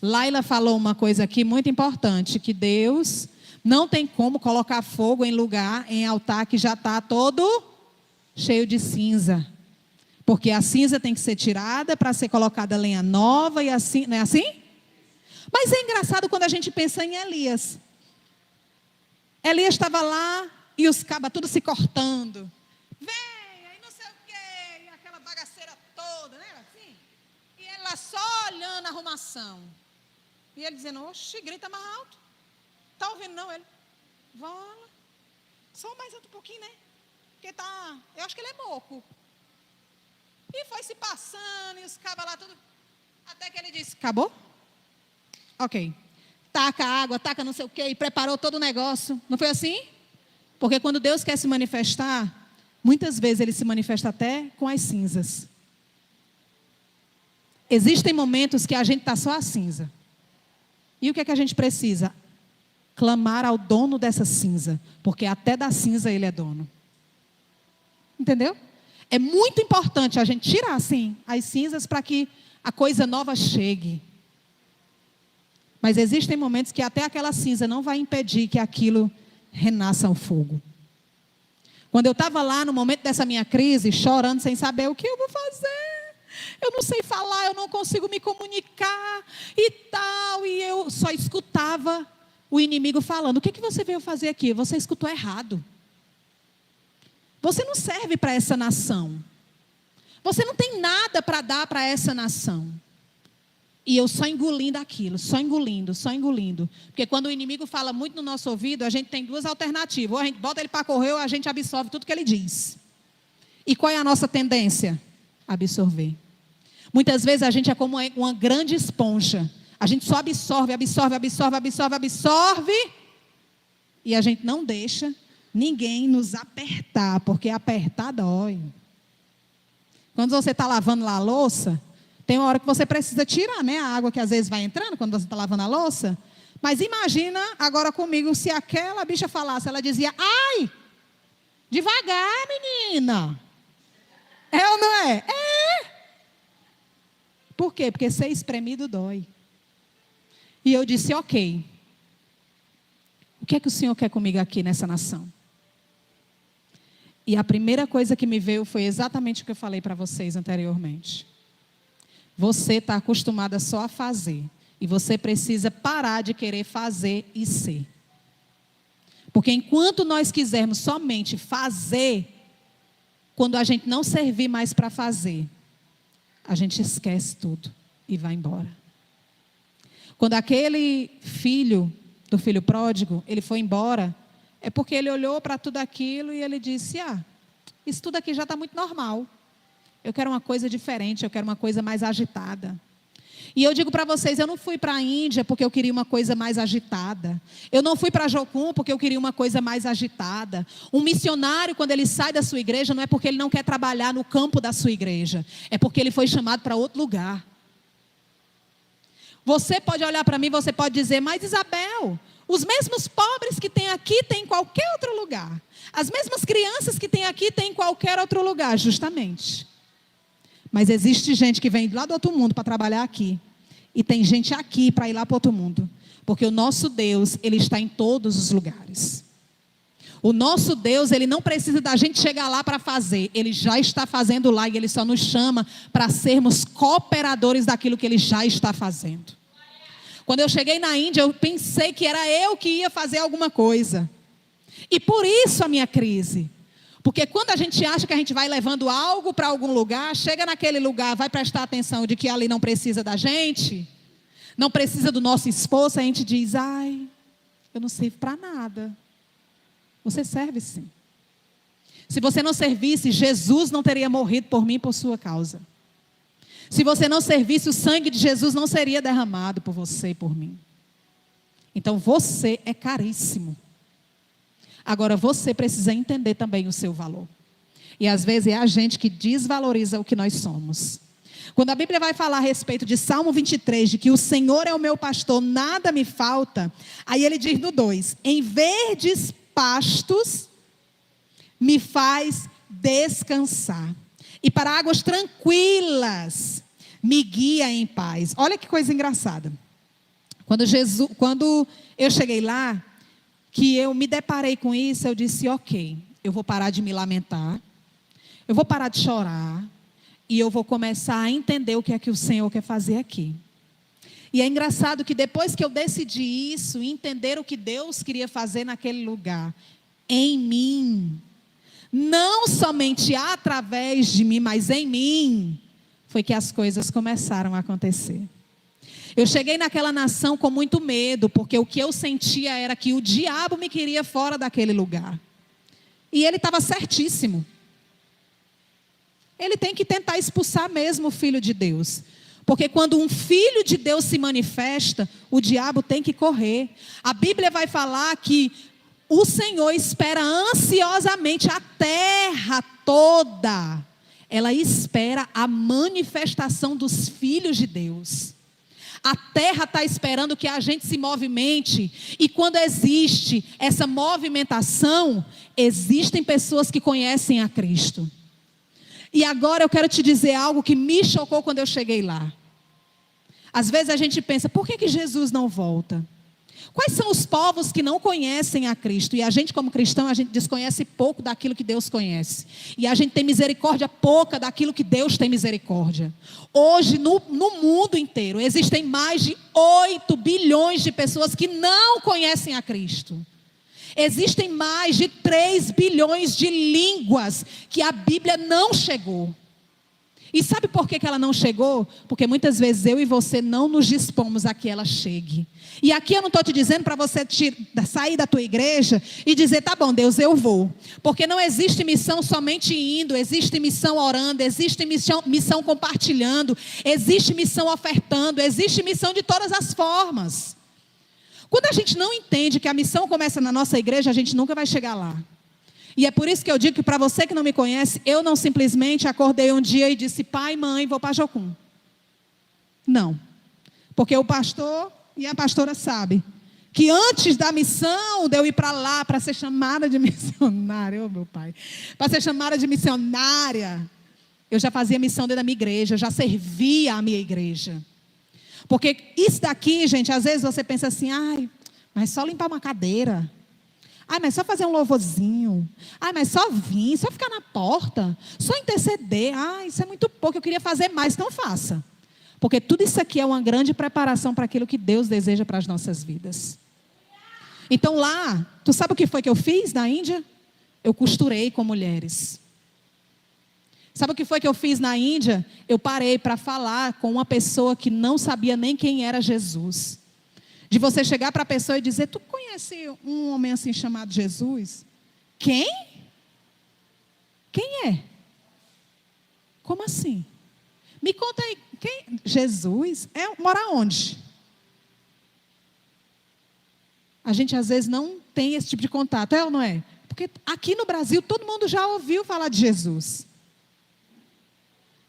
Laila falou uma coisa aqui muito importante, que Deus não tem como colocar fogo em altar que já está todo cheio de cinza. Porque a cinza tem que ser tirada para ser colocada lenha nova e assim, não é assim? Mas é engraçado quando a gente pensa em Elias. Elias estava lá e os cabas tudo se cortando. Vem, aí não sei o quê, e aquela bagaceira toda, né? Assim. E ele lá só olhando a arrumação. E ele dizendo: oxe, grita mais alto. Tá ouvindo não? Ele, vola. Só mais alto um pouquinho, né? Porque tá, eu acho que ele é moco. E foi se passando, e os cabas lá tudo. Até que ele disse: acabou? Ok. Taca água, taca não sei o quê, e preparou todo o negócio. Não foi assim? Porque quando Deus quer se manifestar, muitas vezes Ele se manifesta até com as cinzas. Existem momentos que a gente está só a cinza. E o que é que a gente precisa? Clamar ao dono dessa cinza. Porque até da cinza Ele é dono. Entendeu? É muito importante a gente tirar, assim, as cinzas para que a coisa nova chegue. Mas existem momentos que até aquela cinza não vai impedir que aquilo renasça ao fogo. Quando eu estava lá no momento dessa minha crise, chorando sem saber o que eu vou fazer. Eu não sei falar, eu não consigo me comunicar e tal. E eu só escutava o inimigo falando: o que você veio fazer aqui? Você escutou errado. Você não serve para essa nação. Você não tem nada para dar para essa nação. E eu só engolindo aquilo, só engolindo. Porque quando o inimigo fala muito no nosso ouvido, a gente tem duas alternativas. Ou a gente bota ele para correr, ou a gente absorve tudo que ele diz. E qual é a nossa tendência? Absorver. Muitas vezes a gente é como uma grande esponja. A gente só absorve. E a gente não deixa ninguém nos apertar, porque apertar dói. Quando você está lavando lá a louça, tem uma hora que você precisa tirar, né, a água que às vezes vai entrando quando você está lavando a louça. Mas imagina agora comigo, se aquela bicha falasse, ela dizia, ai, devagar, menina. É ou não é? É. Por quê? Porque ser espremido dói. E eu disse, ok. O que é que o Senhor quer comigo aqui nessa nação? E a primeira coisa que me veio foi exatamente o que eu falei para vocês anteriormente. Você está acostumada só a fazer. E você precisa parar de querer fazer e ser. Porque enquanto nós quisermos somente fazer, quando a gente não servir mais para fazer, a gente esquece tudo e vai embora. Quando aquele filho, do filho pródigo, ele foi embora, é porque ele olhou para tudo aquilo e ele disse, isso tudo aqui já está muito normal. Eu quero uma coisa diferente, eu quero uma coisa mais agitada. E eu digo para vocês, eu não fui para a Índia porque eu queria uma coisa mais agitada. Eu não fui para Jocum porque eu queria uma coisa mais agitada. Um missionário, quando ele sai da sua igreja, não é porque ele não quer trabalhar no campo da sua igreja. É porque ele foi chamado para outro lugar. Você pode olhar para mim, você pode dizer, mas Isabel, os mesmos pobres que tem aqui, tem em qualquer outro lugar. As mesmas crianças que tem aqui, tem em qualquer outro lugar, justamente. Mas existe gente que vem lá do outro mundo para trabalhar aqui. E tem gente aqui para ir lá para outro mundo. Porque o nosso Deus, Ele está em todos os lugares. O nosso Deus, Ele não precisa da gente chegar lá para fazer. Ele já está fazendo lá e Ele só nos chama para sermos cooperadores daquilo que Ele já está fazendo. Quando eu cheguei na Índia, eu pensei que era eu que ia fazer alguma coisa. E por isso a minha crise. Porque quando a gente acha que a gente vai levando algo para algum lugar, chega naquele lugar, vai prestar atenção de que ali não precisa da gente, não precisa do nosso esforço, a gente diz, eu não sirvo para nada. Você serve sim. Se você não servisse, Jesus não teria morrido por mim e por sua causa. Se você não servisse, o sangue de Jesus não seria derramado por você e por mim. Então você é caríssimo. Agora você precisa entender também o seu valor. E às vezes é a gente que desvaloriza o que nós somos. Quando a Bíblia vai falar a respeito de Salmo 23, de que o Senhor é o meu pastor, nada me falta. Aí ele diz no 2, em verdes pastos me faz descansar. E para águas tranquilas me guia em paz. Olha que coisa engraçada. Quando eu cheguei lá, que eu me deparei com isso, eu disse, ok, eu vou parar de me lamentar, eu vou parar de chorar, e eu vou começar a entender o que é que o Senhor quer fazer aqui. E é engraçado que depois que eu decidi isso, entender o que Deus queria fazer naquele lugar, em mim, não somente através de mim, mas em mim, foi que as coisas começaram a acontecer. Eu cheguei naquela nação com muito medo, porque o que eu sentia era que o diabo me queria fora daquele lugar. E ele estava certíssimo. Ele tem que tentar expulsar mesmo o Filho de Deus. Porque quando um Filho de Deus se manifesta, o diabo tem que correr. A Bíblia vai falar que o Senhor espera ansiosamente a terra toda. Ela espera a manifestação dos filhos de Deus. A terra está esperando que a gente se movimente. E quando existe essa movimentação, existem pessoas que conhecem a Cristo. E agora eu quero te dizer algo que me chocou quando eu cheguei lá. Às vezes a gente pensa, por que Jesus não volta? Quais são os povos que não conhecem a Cristo? E a gente como cristão, a gente desconhece pouco daquilo que Deus conhece. E a gente tem misericórdia pouca daquilo que Deus tem misericórdia. Hoje, no mundo inteiro, existem mais de 8 bilhões de pessoas que não conhecem a Cristo. Existem mais de 3 bilhões de línguas que a Bíblia não chegou. E sabe por que ela não chegou? Porque muitas vezes eu e você não nos dispomos a que ela chegue. E aqui eu não estou te dizendo para você sair da tua igreja e dizer, tá bom, Deus, eu vou. Porque não existe missão somente indo, existe missão orando, existe missão compartilhando, existe missão ofertando, existe missão de todas as formas. Quando a gente não entende que a missão começa na nossa igreja, a gente nunca vai chegar lá. E é por isso que eu digo que para você que não me conhece, eu não simplesmente acordei um dia e disse, pai, mãe, vou para Jocum. Não. Porque o pastor e a pastora sabem que antes da missão, de eu ir para lá, para ser chamada de missionária, meu pai, para ser chamada de missionária, eu já fazia missão dentro da minha igreja, eu já servia a minha igreja. Porque isso daqui, gente, às vezes você pensa assim, ai, mas só limpar uma cadeira. Ai, mas só fazer um louvorzinho. Ai, mas só vir, só ficar na porta, só interceder. Ai, isso é muito pouco, eu queria fazer mais, então faça. Porque tudo isso aqui é uma grande preparação para aquilo que Deus deseja para as nossas vidas. Então lá, tu sabe o que foi que eu fiz na Índia? Eu costurei com mulheres. Sabe o que foi que eu fiz na Índia? Eu parei para falar com uma pessoa que não sabia nem quem era Jesus. De você chegar para a pessoa e dizer, tu conhece um homem assim chamado Jesus? Quem? Quem é? Como assim? Me conta aí, quem? Jesus? Mora onde? A gente às vezes não tem esse tipo de contato, é ou não é? Porque aqui no Brasil todo mundo já ouviu falar de Jesus.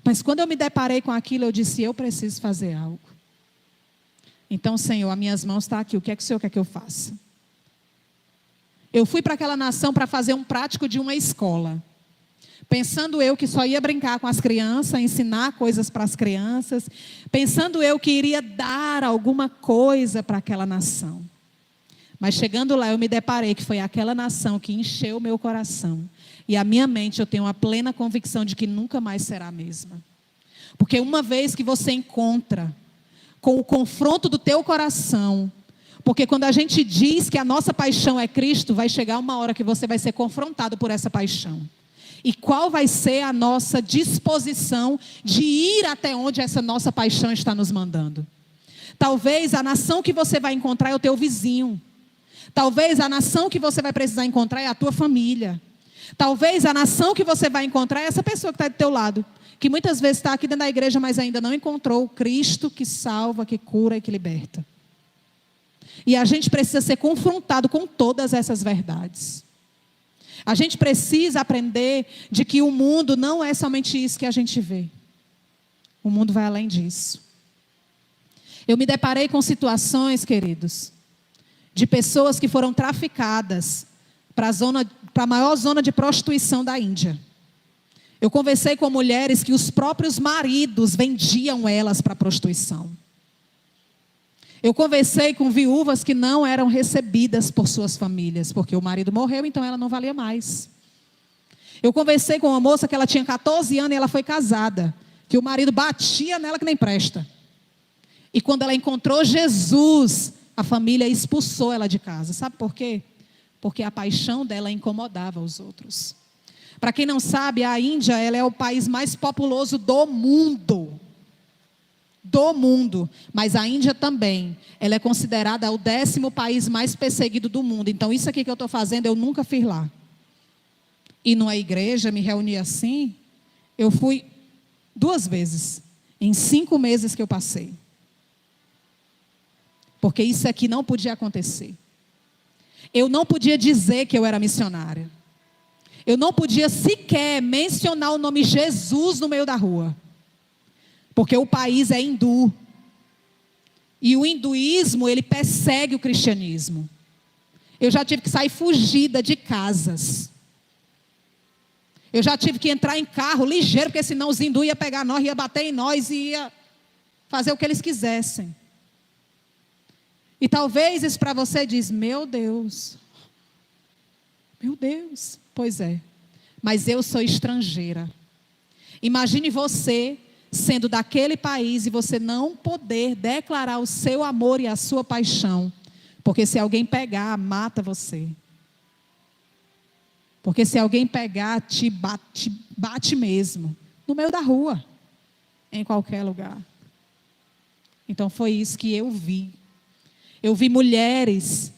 Mas quando eu me deparei com aquilo, eu disse, eu preciso fazer algo. Então, Senhor, as minhas mãos estão aqui, o que é que o Senhor quer que eu faça? Eu fui para aquela nação para fazer um prático de uma escola. Pensando eu que só ia brincar com as crianças, ensinar coisas para as crianças. Pensando eu que iria dar alguma coisa para aquela nação. Mas chegando lá eu me deparei que foi aquela nação que encheu o meu coração. E a minha mente eu tenho a plena convicção de que nunca mais será a mesma. Porque uma vez que você encontra com o confronto do teu coração, porque quando a gente diz que a nossa paixão é Cristo, vai chegar uma hora que você vai ser confrontado por essa paixão. E qual vai ser a nossa disposição de ir até onde essa nossa paixão está nos mandando? Talvez a nação que você vai encontrar é o teu vizinho. Talvez a nação que você vai precisar encontrar é a tua família. Talvez a nação que você vai encontrar é essa pessoa que está do teu lado. Que muitas vezes está aqui dentro da igreja, mas ainda não encontrou o Cristo que salva, que cura e que liberta. E a gente precisa ser confrontado com todas essas verdades. A gente precisa aprender de que o mundo não é somente isso que a gente vê. O mundo vai além disso. Eu me deparei com situações, queridos, de pessoas que foram traficadas para a maior zona de prostituição da Índia. Eu conversei com mulheres que os próprios maridos vendiam elas para a prostituição. Eu conversei com viúvas que não eram recebidas por suas famílias, porque o marido morreu, então ela não valia mais. Eu conversei com uma moça que ela tinha 14 anos e ela foi casada, que o marido batia nela que nem presta. E quando ela encontrou Jesus, a família expulsou ela de casa. Sabe por quê? Porque a paixão dela incomodava os outros. Para quem não sabe, a Índia ela é o país mais populoso do mundo. Do mundo. Mas a Índia também. Ela é considerada o 10º país mais perseguido do mundo. Então isso aqui que eu estou fazendo, eu nunca fiz lá. E numa igreja, me reuni assim, eu fui 2 vezes. Em 5 meses que eu passei. Porque isso aqui não podia acontecer. Eu não podia dizer que eu era missionária. Eu não podia sequer mencionar o nome Jesus no meio da rua. Porque o país é hindu. E o hinduísmo, ele persegue o cristianismo. Eu já tive que sair fugida de casas. Eu já tive que entrar em carro ligeiro, porque senão os hindus iam pegar nós, iam bater em nós e iam fazer o que eles quisessem. E talvez isso para você diz, meu Deus, pois é, mas eu sou estrangeira. Imagine você sendo daquele país e você não poder declarar o seu amor e a sua paixão, porque se alguém pegar, mata você. Porque se alguém pegar, te bate mesmo, no meio da rua, em qualquer lugar. Então foi isso que eu vi. Eu vi mulheres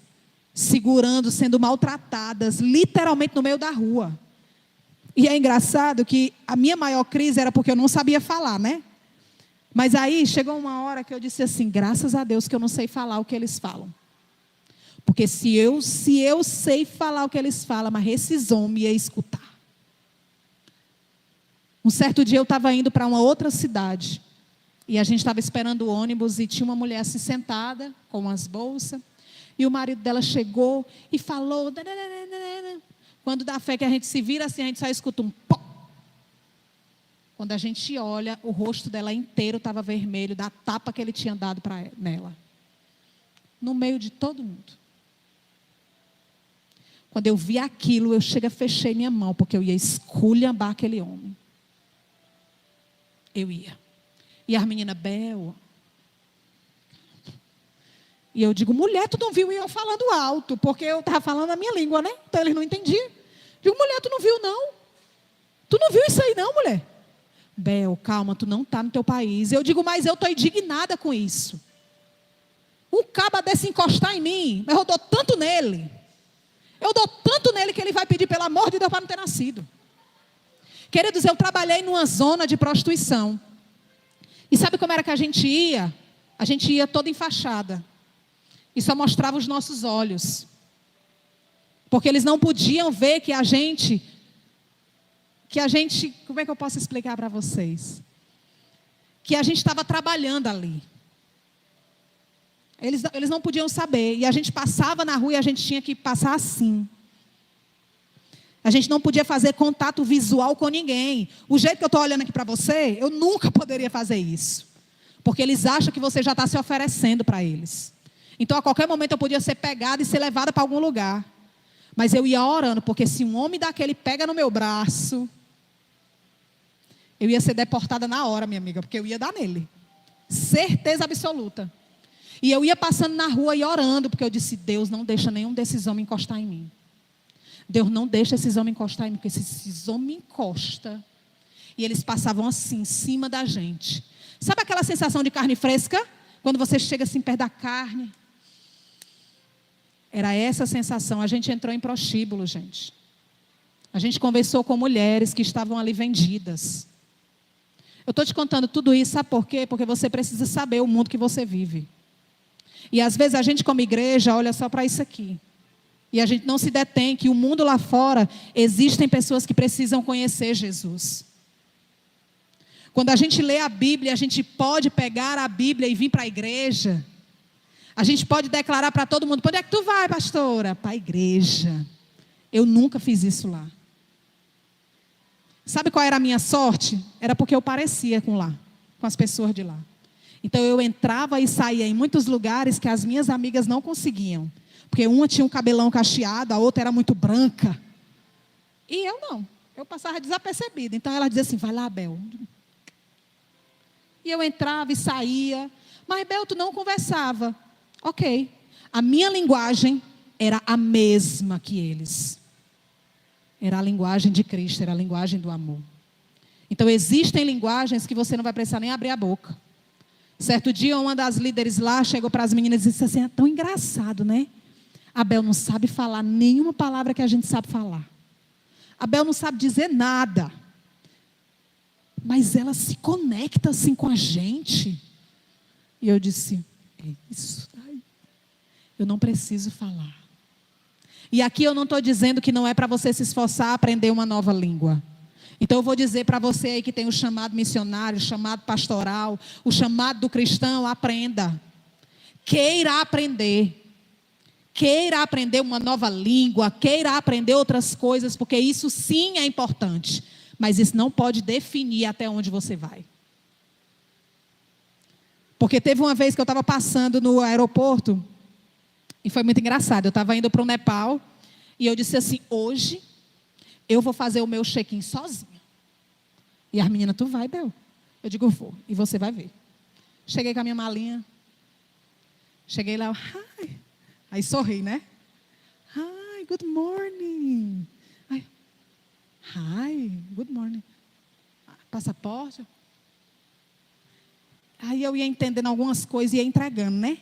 segurando, sendo maltratadas, literalmente no meio da rua. E é engraçado que a minha maior crise era porque eu não sabia falar, né? Mas aí chegou uma hora que eu disse assim, graças a Deus que eu não sei falar o que eles falam. Porque se eu sei falar o que eles falam, mas esses homens iam escutar. Um certo dia eu estava indo para uma outra cidade. E a gente estava esperando o ônibus e tinha uma mulher assim sentada, com umas bolsas. E o marido dela chegou e falou. Quando dá fé que a gente se vira assim, a gente só escuta um pó. Quando a gente olha, o rosto dela inteiro estava vermelho, da tapa que ele tinha dado nela. No meio de todo mundo. Quando eu vi aquilo, eu fechei minha mão, porque eu ia esculhambar aquele homem. Eu ia. E as meninas, Bel. E eu digo, mulher, tu não viu eu falando alto, porque eu estava falando a minha língua, né? Então eles não entendiam. Digo, mulher, tu não viu não? Tu não viu isso aí não, mulher? Bel, calma, tu não está no teu país. Eu digo, mas eu estou indignada com isso. Um caba desse encostar em mim, mas eu dou tanto nele. Eu dou tanto nele que ele vai pedir pelo amor de Deus para não ter nascido. Queridos, eu trabalhei numa zona de prostituição. E sabe como era que a gente ia? A gente ia toda enfaixada. E só mostrava os nossos olhos. Porque eles não podiam ver que a gente, como é que eu posso explicar para vocês? Que a gente estava trabalhando ali. Eles não podiam saber. E a gente passava na rua e a gente tinha que passar assim. A gente não podia fazer contato visual com ninguém. O jeito que eu estou olhando aqui para você, eu nunca poderia fazer isso. Porque eles acham que você já está se oferecendo para eles. Então, a qualquer momento, eu podia ser pegada e ser levada para algum lugar. Mas eu ia orando, porque se um homem daquele pega no meu braço, eu ia ser deportada na hora, minha amiga, porque eu ia dar nele. Certeza absoluta. E eu ia passando na rua e orando, porque eu disse, Deus, não deixa nenhum desses homens encostar em mim. Deus, não deixa esses homens encostar em mim, porque se esses homens encostam, e eles passavam assim, em cima da gente. Sabe aquela sensação de carne fresca? Quando você chega assim perto da carne. Era essa a sensação. A gente entrou em prostíbulo, gente. A gente conversou com mulheres que estavam ali vendidas. Eu estou te contando tudo isso, sabe por quê? Porque você precisa saber o mundo que você vive. E às vezes a gente como igreja olha só para isso aqui. E a gente não se detém que o mundo lá fora existem pessoas que precisam conhecer Jesus. Quando a gente lê a Bíblia, a gente pode pegar a Bíblia e vir para a igreja. A gente pode declarar para todo mundo, para onde é que tu vai, pastora? Para a igreja. Eu nunca fiz isso lá. Sabe qual era a minha sorte? Era porque eu parecia com as pessoas de lá. Então eu entrava e saía em muitos lugares que as minhas amigas não conseguiam. Porque uma tinha um cabelão cacheado, a outra era muito branca. E eu não. Eu passava desapercebida. Então ela dizia assim, vai lá, Bel. E eu entrava e saía. Mas, Bel, tu não conversava. Ok. A minha linguagem era a mesma que eles. Era a linguagem de Cristo, era a linguagem do amor. Então, existem linguagens que você não vai precisar nem abrir a boca. Certo dia, uma das líderes lá chegou para as meninas e disse assim, é tão engraçado, né? A Bel não sabe falar nenhuma palavra que a gente sabe falar. A Bel não sabe dizer nada. Mas ela se conecta assim com a gente. E eu disse, é isso daí. Eu não preciso falar. E aqui eu não estou dizendo que não é para você se esforçar a aprender uma nova língua. Então eu vou dizer para você aí que tem o chamado missionário, o chamado pastoral, o chamado do cristão, aprenda. Queira aprender. Queira aprender uma nova língua, queira aprender outras coisas, porque isso sim é importante. Mas isso não pode definir até onde você vai. Porque teve uma vez que eu estava passando no aeroporto, e foi muito engraçado. Eu estava indo para o Nepal, e eu disse assim, hoje eu vou fazer o meu check-in sozinha. E as meninas, tu vai, Bel? Eu digo, vou, e você vai ver. Cheguei com a minha malinha. Cheguei lá, hi. Aí sorri, né? Hi, good morning. Hi, good morning. Passaporte. Aí eu ia entendendo algumas coisas e ia entregando, né?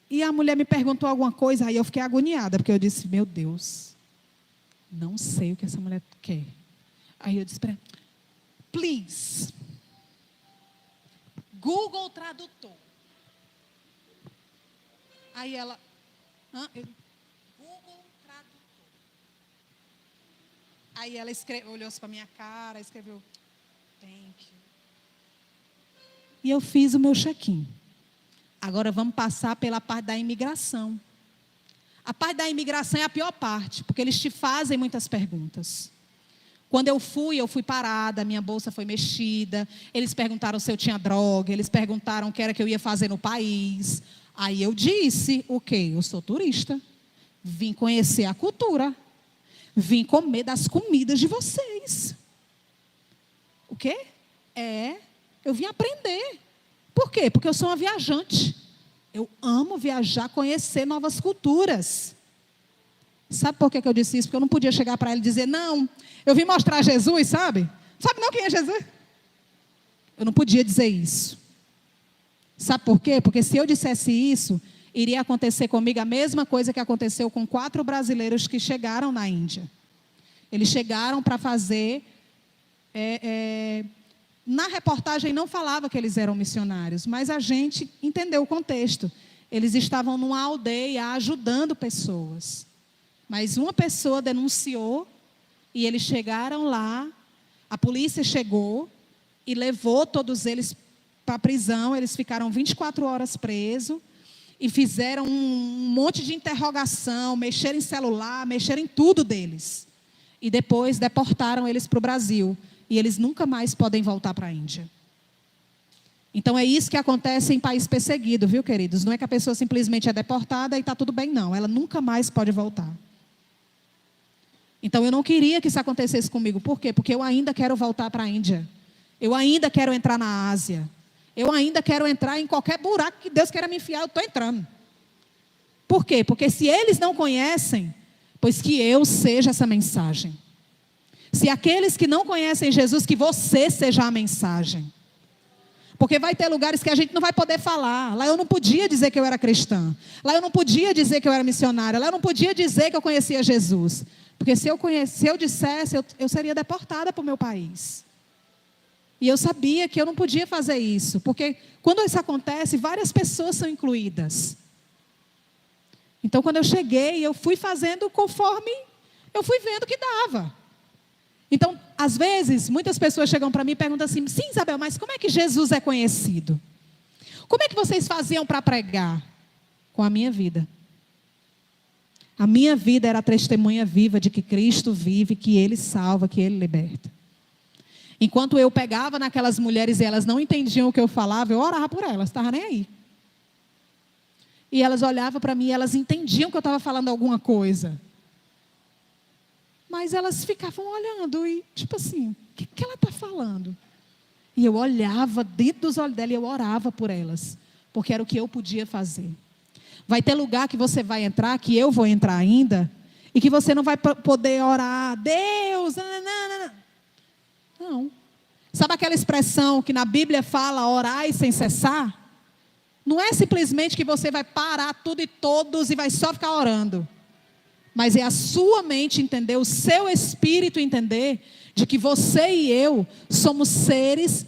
E a mulher me perguntou alguma coisa, aí eu fiquei agoniada, porque eu disse, meu Deus, não sei o que essa mulher quer. Aí eu disse para ela, please, Google Tradutor. Aí ela, Google Tradutor. Aí ela olhou para minha cara, escreveu, thank you. E eu fiz o meu check-in. Agora vamos passar pela parte da imigração. A parte da imigração é a pior parte, porque eles te fazem muitas perguntas. Quando eu fui parada, minha bolsa foi mexida. Eles perguntaram se eu tinha droga, eles perguntaram o que era que eu ia fazer no país. Aí eu disse, o quê? Eu sou turista. Vim conhecer a cultura. Vim comer das comidas de vocês. O quê? Eu vim aprender. Por quê? Porque eu sou uma viajante. Eu amo viajar, conhecer novas culturas. Sabe por que eu disse isso? Porque eu não podia chegar para ele e dizer, não, eu vim mostrar Jesus, sabe? Sabe não quem é Jesus? Eu não podia dizer isso. Sabe por quê? Porque se eu dissesse isso, iria acontecer comigo a mesma coisa que aconteceu com 4 brasileiros que chegaram na Índia. Eles chegaram para fazer... Na reportagem não falava que eles eram missionários, mas a gente entendeu o contexto. Eles estavam numa aldeia ajudando pessoas. Mas uma pessoa denunciou e eles chegaram lá, a polícia chegou e levou todos eles para a prisão. Eles ficaram 24 horas presos e fizeram um monte de interrogação, mexeram em celular, mexeram em tudo deles. E depois deportaram eles para o Brasil. E eles nunca mais podem voltar para a Índia. Então é isso que acontece em país perseguido, viu, queridos? Não é que a pessoa simplesmente é deportada e está tudo bem, não. Ela nunca mais pode voltar. Então eu não queria que isso acontecesse comigo. Por quê? Porque eu ainda quero voltar para a Índia. Eu ainda quero entrar na Ásia. Eu ainda quero entrar em qualquer buraco que Deus queira me enfiar, eu estou entrando. Por quê? Porque se eles não conhecem, pois que eu seja essa mensagem. Se aqueles que não conhecem Jesus, que você seja a mensagem. Porque vai ter lugares que a gente não vai poder falar. Lá eu não podia dizer que eu era cristã. Lá eu não podia dizer que eu era missionária. Lá eu não podia dizer que eu conhecia Jesus. Porque se eu dissesse, eu seria deportada para o meu país. E eu sabia que eu não podia fazer isso. Porque quando isso acontece, várias pessoas são incluídas. Então quando eu cheguei, eu fui fazendo conforme eu fui vendo que dava. Então, às vezes, muitas pessoas chegam para mim e perguntam assim, sim, Isabel, mas como é que Jesus é conhecido? Como é que vocês faziam para pregar? Com a minha vida. A minha vida era a testemunha viva de que Cristo vive, que Ele salva, que Ele liberta. Enquanto eu pegava naquelas mulheres e elas não entendiam o que eu falava, eu orava por elas, estava nem aí. E elas olhavam para mim e elas entendiam que eu estava falando alguma coisa. Mas elas ficavam olhando e, tipo assim, o que ela está falando? E eu olhava dentro dos olhos dela e eu orava por elas. Porque era o que eu podia fazer. Vai ter lugar que você vai entrar, que eu vou entrar ainda, e que você não vai poder orar, Deus, não. Sabe aquela expressão que na Bíblia fala, orai sem cessar? Não é simplesmente que você vai parar tudo e todos e vai só ficar orando. Mas é a sua mente entender, o seu espírito entender, de que você e eu somos seres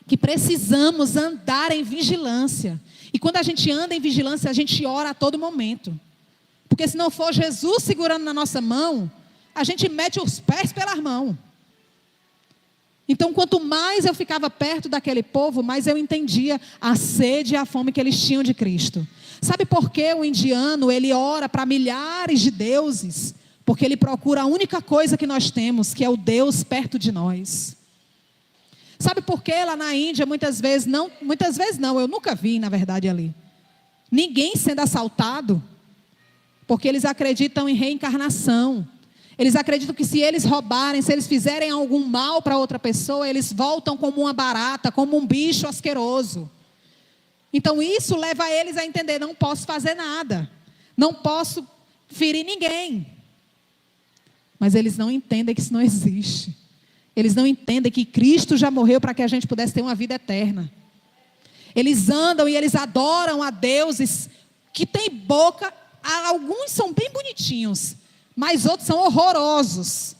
que precisamos andar em vigilância. E quando a gente anda em vigilância, a gente ora a todo momento. Porque se não for Jesus segurando na nossa mão, a gente mete os pés pelas mãos. Então, quanto mais eu ficava perto daquele povo, mais eu entendia a sede e a fome que eles tinham de Cristo. Sabe por que o indiano, ele ora para milhares de deuses? Porque ele procura a única coisa que nós temos, que é o Deus perto de nós. Sabe por que lá na Índia, muitas vezes não, eu nunca vi, na verdade, ali. Ninguém sendo assaltado, porque eles acreditam em reencarnação. Eles acreditam que se eles roubarem, se eles fizerem algum mal para outra pessoa, eles voltam como uma barata, como um bicho asqueroso. Então isso leva eles a entender, não posso fazer nada. Não posso ferir ninguém. Mas eles não entendem que isso não existe. Eles não entendem que Cristo já morreu para que a gente pudesse ter uma vida eterna. Eles andam e eles adoram a deuses que têm boca, alguns são bem bonitinhos, mas outros são horrorosos.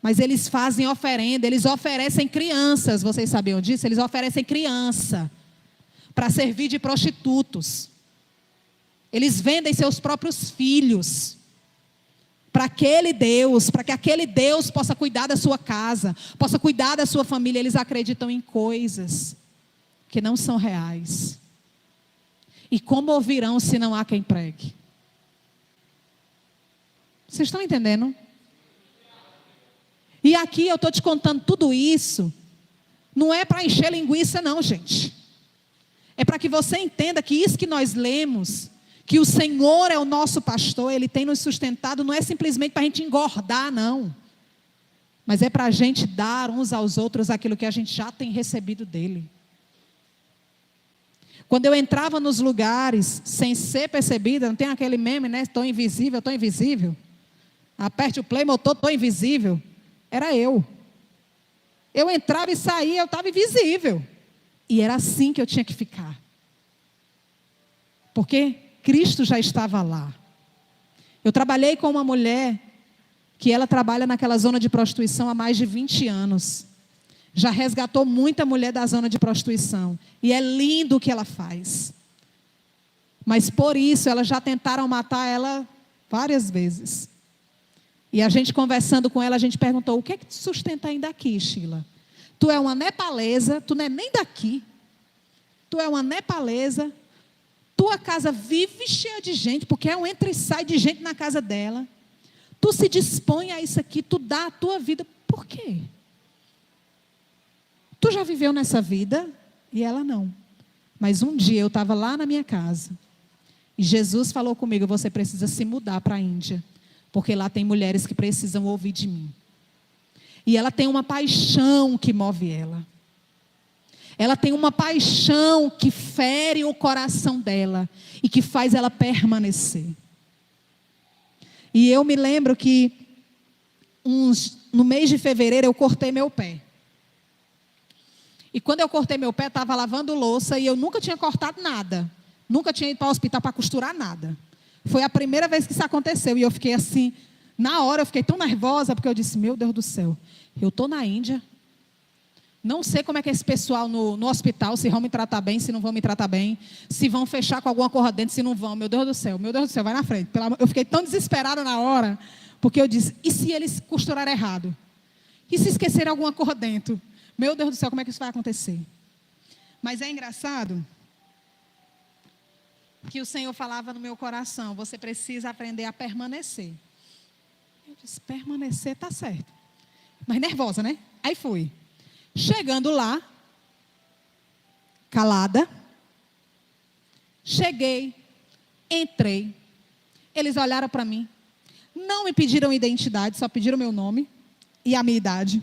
Mas eles fazem oferenda, eles oferecem crianças, vocês sabiam disso? Eles oferecem criança para servir de prostitutos. Eles vendem seus próprios filhos para aquele Deus, para que aquele Deus possa cuidar da sua casa, possa cuidar da sua família. Eles acreditam em coisas que não são reais. E como ouvirão se não há quem pregue? Vocês estão entendendo? E aqui eu estou te contando tudo isso, não é para encher linguiça não, gente. É para que você entenda que isso que nós lemos, que o Senhor é o nosso pastor, Ele tem nos sustentado, não é simplesmente para a gente engordar, não. Mas é para a gente dar uns aos outros aquilo que a gente já tem recebido dEle. Quando eu entrava nos lugares, sem ser percebida, não tem aquele meme, né? Estou invisível, estou invisível. Aperte o play, motor, estou invisível. Era eu. Eu entrava e saía, eu estava invisível. E era assim que eu tinha que ficar. Porque Cristo já estava lá. Eu trabalhei com uma mulher que ela trabalha naquela zona de prostituição há mais de 20 anos. Já resgatou muita mulher da zona de prostituição. E é lindo o que ela faz. Mas por isso, elas já tentaram matar ela várias vezes. E a gente conversando com ela, a gente perguntou: o que é que te sustenta ainda aqui, Sheila? Tu é uma nepalesa, tu não é nem daqui. Tu é uma nepalesa. Tua casa vive cheia de gente, porque é um entra e sai de gente na casa dela. Tu se dispõe a isso aqui, tu dá a tua vida. Por quê? Tu já viveu nessa vida? E ela não. Mas um dia eu estava lá na minha casa. E Jesus falou comigo: você precisa se mudar para a Índia. Porque lá tem mulheres que precisam ouvir de mim. E ela tem uma paixão que move ela. Ela tem uma paixão que fere o coração dela e que faz ela permanecer. E eu me lembro que no mês de fevereiro eu cortei meu pé. E quando eu cortei meu pé, estava lavando louça e eu nunca tinha cortado nada. Nunca tinha ido para o hospital para costurar nada. Foi a primeira vez que isso aconteceu. E eu fiquei assim, na hora eu fiquei tão nervosa, porque eu disse: meu Deus do céu, eu estou na Índia. Não sei como é que é esse pessoal no hospital, se vão me tratar bem, se não vão me tratar bem, se vão fechar com alguma coisa dentro, se não vão. Meu Deus do céu, vai na frente. Eu fiquei tão desesperada na hora, porque eu disse: e se eles costurarem errado? E se esquecerem alguma coisa dentro? Meu Deus do céu, como é que isso vai acontecer? Mas é engraçado que o Senhor falava no meu coração: você precisa aprender a permanecer. Eu disse: permanecer, está certo. Mas nervosa, né? Aí fui. Chegando lá, calada, cheguei, entrei, eles olharam para mim, não me pediram identidade, só pediram meu nome e a minha idade.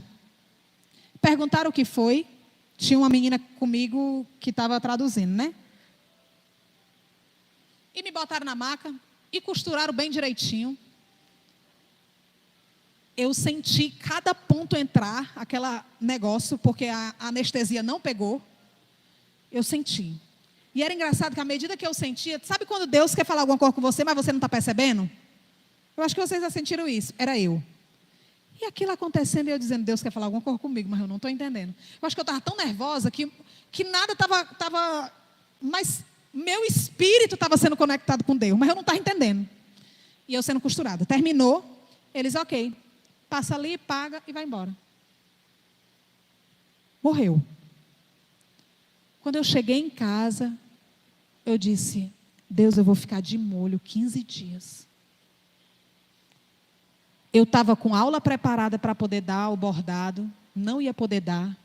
Perguntaram o que foi, tinha uma menina comigo que estava traduzindo, né? E me botaram na maca e costuraram bem direitinho. Eu senti cada ponto entrar, aquele negócio, porque a anestesia não pegou. Eu senti. E era engraçado que à medida que eu sentia, sabe quando Deus quer falar alguma coisa com você, mas você não está percebendo? Eu acho que vocês já sentiram isso. Era eu. E aquilo acontecendo e eu dizendo: Deus quer falar alguma coisa comigo, mas eu não estou entendendo. Eu acho que eu estava tão nervosa que nada estava... Mas meu espírito estava sendo conectado com Deus, mas eu não estava entendendo. E eu sendo costurada. Terminou, eles: ok. Passa ali, paga e vai embora. Morreu. Quando eu cheguei em casa, eu disse: Deus, eu vou ficar de molho 15 dias. Eu estava com aula preparada para poder dar o bordado, não ia poder dar.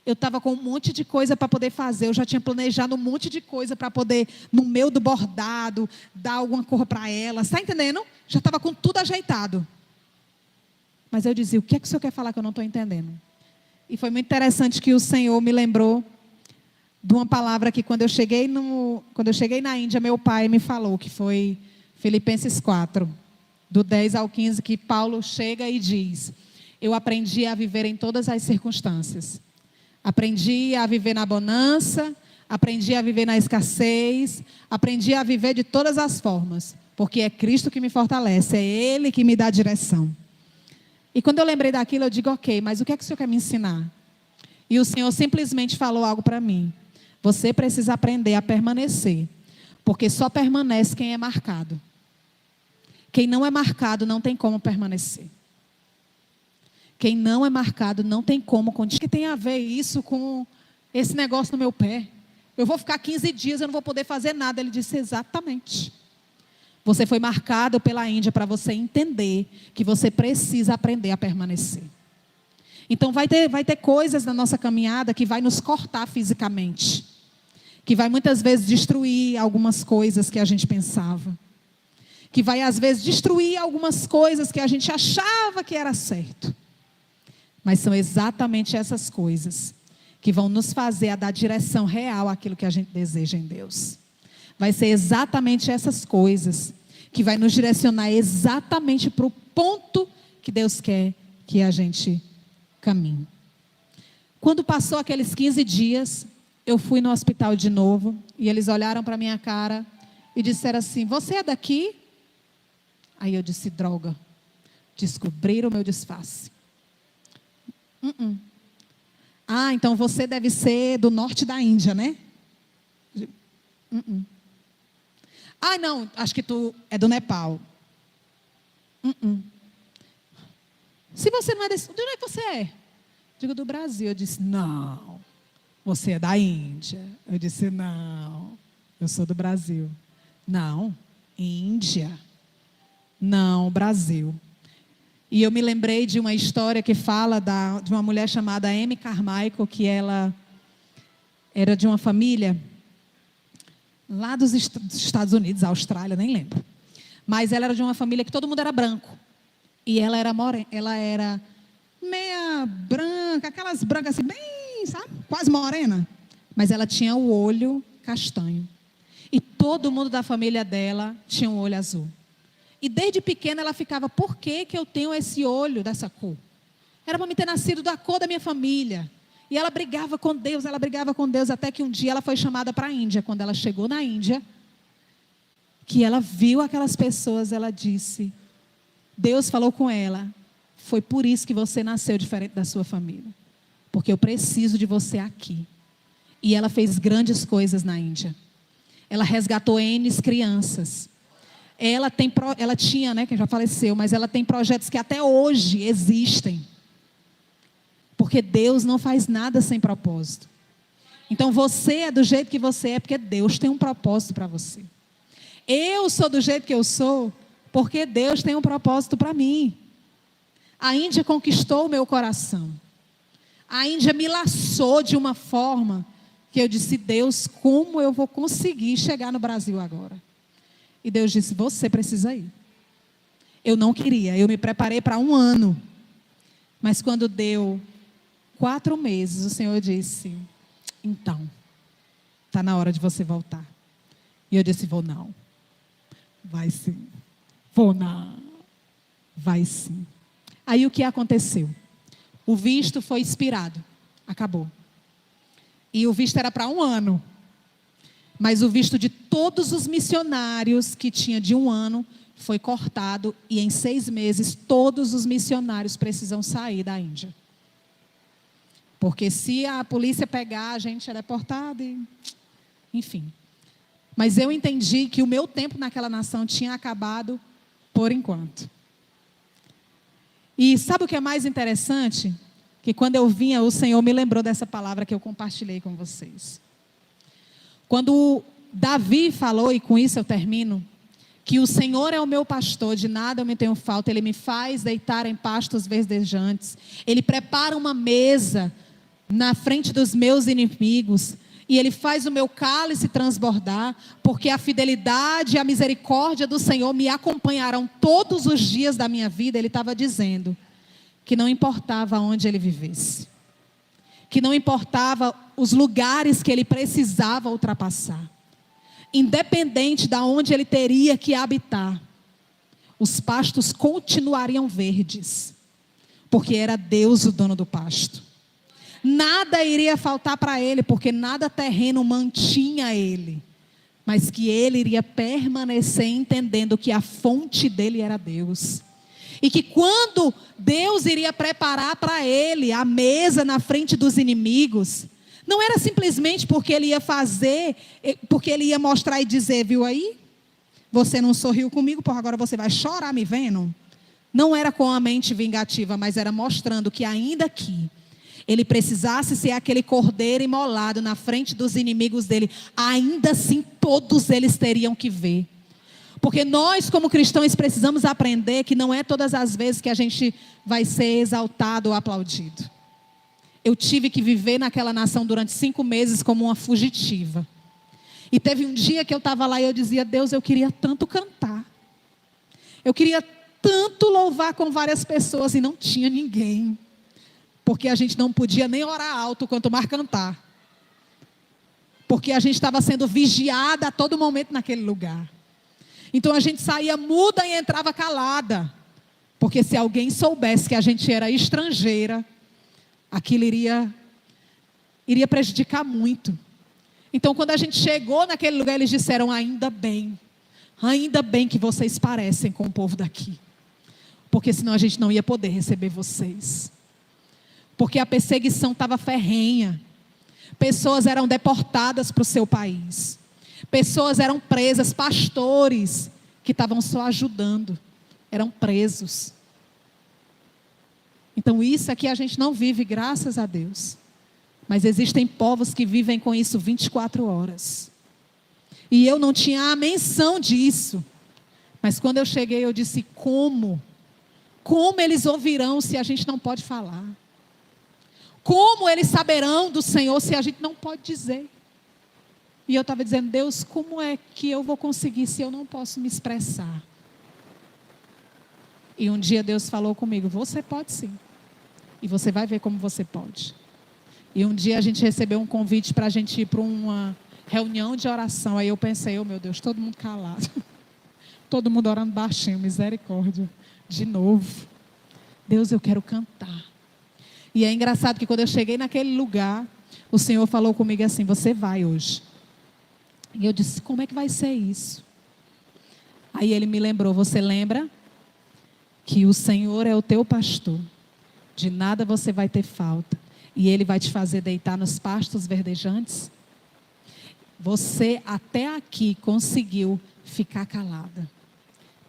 Eu estava com um monte de coisa para poder fazer, eu já tinha planejado um monte de coisa para poder, no meio do bordado, dar alguma coisa para ela. Está entendendo? Já estava com tudo ajeitado. Mas eu dizia: o que é que o Senhor quer falar que eu não estou entendendo? E foi muito interessante que o Senhor me lembrou de uma palavra que quando eu cheguei na Índia, meu pai me falou, que foi Filipenses 4, do 10 ao 15, que Paulo chega e diz: eu aprendi a viver em todas as circunstâncias. Aprendi a viver na bonança, aprendi a viver na escassez, aprendi a viver de todas as formas, porque é Cristo que me fortalece, é Ele que me dá direção. E quando eu lembrei daquilo, eu digo: ok, mas o que é que o Senhor quer me ensinar? E o Senhor simplesmente falou algo para mim: você precisa aprender a permanecer. Porque só permanece quem é marcado. Quem não é marcado não tem como permanecer. Quem não é marcado não tem como continuar. O que tem a ver isso com esse negócio no meu pé? Eu vou ficar 15 dias, eu não vou poder fazer nada. Ele disse: exatamente. Você foi marcado pela Índia para você entender que você precisa aprender a permanecer. Então vai ter coisas na nossa caminhada que vai nos cortar fisicamente. Que vai muitas vezes destruir algumas coisas que a gente pensava. Que vai às vezes destruir algumas coisas que a gente achava que era certo. Mas são exatamente essas coisas que vão nos fazer a dar direção real àquilo que a gente deseja em Deus. Vai ser exatamente essas coisas que vai nos direcionar exatamente para o ponto que Deus quer que a gente caminhe. Quando passou aqueles 15 dias, eu fui no hospital de novo e eles olharam para a minha cara e disseram assim: você é daqui? Aí eu disse: droga, descobriram o meu disfarce. Ah, então você deve ser do norte da Índia, né? Ah, não, acho que tu é do Nepal. Se você não é desse, de onde é que você é? Digo: do Brasil. Eu disse: não, você é da Índia. Eu disse: não, eu sou do Brasil. Não, Índia. Não, Brasil. E eu me lembrei de uma história que fala de uma mulher chamada Amy Carmichael, que ela era de uma família lá dos Estados Unidos, Austrália, nem lembro. Mas ela era de uma família que todo mundo era branco. E ela era morena, ela era meia branca, aquelas brancas assim, bem, sabe? Quase morena. Mas ela tinha o olho castanho. E todo mundo da família dela tinha um olho azul. E desde pequena ela ficava: por que eu tenho esse olho dessa cor? Era para me ter nascido da cor da minha família. E ela brigava com Deus, até que um dia ela foi chamada para a Índia. Quando ela chegou na Índia, que ela viu aquelas pessoas, ela disse, Deus falou com ela: foi por isso que você nasceu diferente da sua família. Porque eu preciso de você aqui. E ela fez grandes coisas na Índia. Ela resgatou N crianças. Ela tinha, né, que já faleceu, mas ela tem projetos que até hoje existem. Porque Deus não faz nada sem propósito. Então você é do jeito que você é porque Deus tem um propósito para você. Eu sou do jeito que eu sou porque Deus tem um propósito para mim. A Índia conquistou o meu coração. A Índia me laçou de uma forma que eu disse: Deus, como eu vou conseguir chegar no Brasil agora? E Deus disse: você precisa ir. Eu não queria, eu me preparei para 1 ano. Mas quando deu 4 meses, o Senhor disse: então, está na hora de você voltar. E eu disse: vou não. Vai sim. Vou não. Vai sim. Aí o que aconteceu? O visto foi expirado. Acabou. E o visto era para 1 ano. Mas o visto de todos os missionários que tinha de 1 ano foi cortado. E em 6 meses todos os missionários precisam sair da Índia. Porque se a polícia pegar, a gente é deportado. Enfim. Mas eu entendi que o meu tempo naquela nação tinha acabado por enquanto. E sabe o que é mais interessante? Que quando eu vinha, o Senhor me lembrou dessa palavra que eu compartilhei com vocês. Quando Davi falou, e com isso eu termino, que o Senhor é o meu pastor, de nada eu me tenho falta, Ele me faz deitar em pastos verdejantes, Ele prepara uma mesa na frente dos meus inimigos, e Ele faz o meu cálice transbordar, porque a fidelidade e a misericórdia do Senhor me acompanharão todos os dias da minha vida. Ele estava dizendo que não importava onde ele vivesse, que não importava os lugares que ele precisava ultrapassar, independente de onde ele teria que habitar, os pastos continuariam verdes, porque era Deus o dono do pasto. Nada iria faltar para ele, porque nada terreno mantinha ele, mas que ele iria permanecer entendendo que a fonte dele era Deus. E que quando Deus iria preparar para ele a mesa na frente dos inimigos, Não era simplesmente porque ele ia fazer, porque ele ia mostrar e dizer, viu aí? Você não sorriu comigo, por agora você vai chorar me vendo? Não era com a mente vingativa, mas era mostrando que ainda que ele precisasse ser aquele cordeiro imolado na frente dos inimigos dele, ainda assim todos eles teriam que ver. Porque nós, como cristãos, precisamos aprender que não é todas as vezes que a gente vai ser exaltado ou aplaudido. Eu tive que viver naquela nação durante 5 meses como uma fugitiva. E teve um dia que eu estava lá e eu dizia, Deus, eu queria tanto cantar. Eu queria tanto louvar com várias pessoas e não tinha ninguém. Porque a gente não podia nem orar alto, quanto mais cantar. Porque a gente estava sendo vigiada a todo momento naquele lugar. Então a gente saía muda e entrava calada. Porque se alguém soubesse que a gente era estrangeira, aquilo iria prejudicar muito. Então quando a gente chegou naquele lugar, eles disseram, ainda bem que vocês parecem com o povo daqui. Porque senão a gente não ia poder receber vocês. Porque a perseguição estava ferrenha. Pessoas eram deportadas para o seu país. Pessoas eram presas, pastores que estavam só ajudando, eram presos. Então isso aqui a gente não vive, graças a Deus. Mas existem povos que vivem com isso 24 horas. E eu não tinha a menção disso. Mas quando eu cheguei eu disse, como? Como eles ouvirão se a gente não pode falar? Como eles saberão do Senhor se a gente não pode dizer? E eu estava dizendo, Deus, como é que eu vou conseguir se eu não posso me expressar? E um dia Deus falou comigo, você pode sim. E você vai ver como você pode. E um dia a gente recebeu um convite para a gente ir para uma reunião de oração. Aí eu pensei, oh meu Deus, todo mundo calado. Todo mundo orando baixinho, misericórdia. De novo. Deus, eu quero cantar. E é engraçado que quando eu cheguei naquele lugar, o Senhor falou comigo assim, você vai hoje. E eu disse, como é que vai ser isso? Aí ele me lembrou, você lembra que o Senhor é o teu pastor, de nada você vai ter falta, e Ele vai te fazer deitar nos pastos verdejantes? Você até aqui conseguiu ficar calada,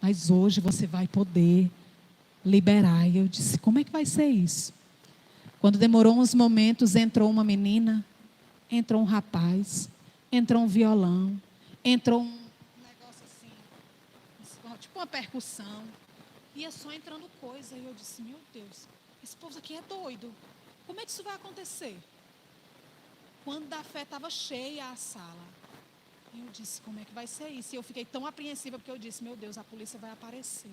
mas hoje você vai poder liberar. E eu disse, como é que vai ser isso? Quando demorou uns momentos, entrou uma menina, entrou um rapaz, entrou um violão, entrou um negócio assim, tipo uma percussão, ia só entrando coisa. E eu disse, meu Deus, esse povo aqui é doido, como é que isso vai acontecer? Quando a fé estava cheia a sala, eu disse, como é que vai ser isso? E eu fiquei tão apreensiva, porque eu disse, meu Deus, a polícia vai aparecer.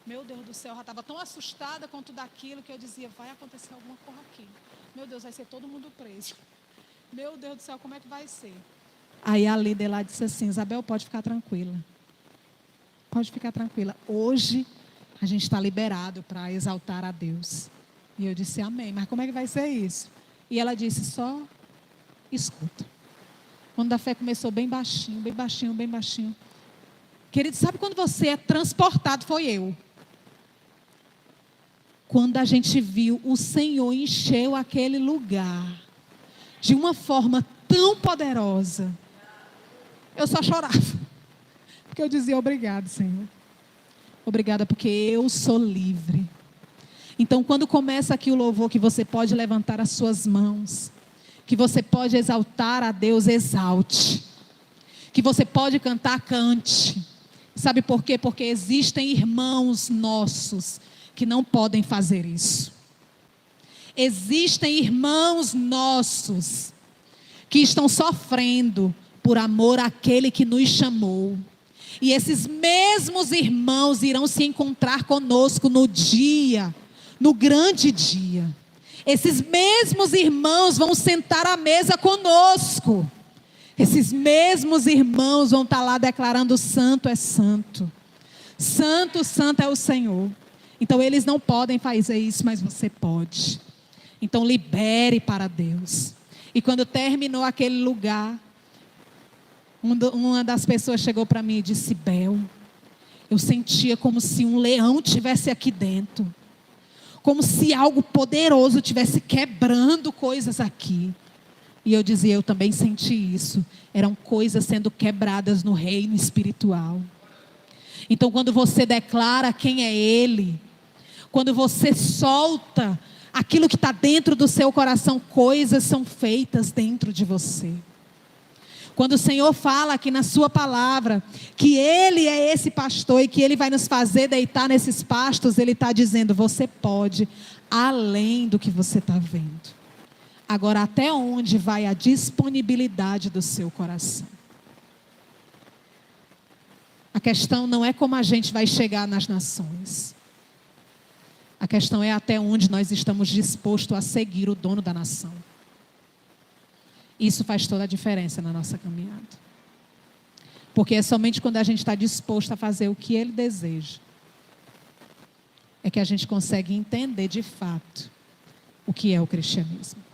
Meu Deus do céu, eu já estava tão assustada com tudo aquilo, que eu dizia, vai acontecer alguma coisa aqui. Meu Deus, vai ser todo mundo preso. Meu Deus do céu, como é que vai ser? Aí a líder lá disse assim, Isabel, pode ficar tranquila. Pode ficar tranquila. Hoje a gente está liberado para exaltar a Deus. E eu disse, amém. Mas como é que vai ser isso? E ela disse, só escuta. Quando a fé começou bem baixinho, bem baixinho, bem baixinho. Querido, sabe quando você é transportado? Foi eu. Quando a gente viu, o Senhor encheu aquele lugar de uma forma tão poderosa. Eu só chorava. Porque eu dizia, obrigado, Senhor. Obrigada porque eu sou livre. Então, quando começa aqui o louvor, que você pode levantar as suas mãos, que você pode exaltar a Deus, exalte. Que você pode cantar, cante. Sabe por quê? Porque existem irmãos nossos que não podem fazer isso. Existem irmãos nossos que estão sofrendo por amor àquele que nos chamou. E esses mesmos irmãos irão se encontrar conosco no dia, no grande dia. Esses mesmos irmãos vão sentar à mesa conosco. Esses mesmos irmãos vão estar lá declarando, santo é santo. Santo, santo é o Senhor. Então eles não podem fazer isso, mas você pode. Então libere para Deus. E quando terminou aquele lugar, uma das pessoas chegou para mim e disse, Bel, eu sentia como se um leão estivesse aqui dentro. Como se algo poderoso estivesse quebrando coisas aqui. E eu dizia, eu também senti isso. Eram coisas sendo quebradas no reino espiritual. Então, quando você declara quem é Ele, quando você solta aquilo que está dentro do seu coração, coisas são feitas dentro de você. Quando o Senhor fala aqui na sua palavra, que Ele é esse pastor e que Ele vai nos fazer deitar nesses pastos, Ele está dizendo, você pode, além do que você está vendo. Agora, até onde vai a disponibilidade do seu coração? A questão não é como a gente vai chegar nas nações. A questão é até onde nós estamos dispostos a seguir o dono da nação. Isso faz toda a diferença na nossa caminhada. Porque é somente quando a gente está disposto a fazer o que Ele deseja, é que a gente consegue entender de fato o que é o cristianismo.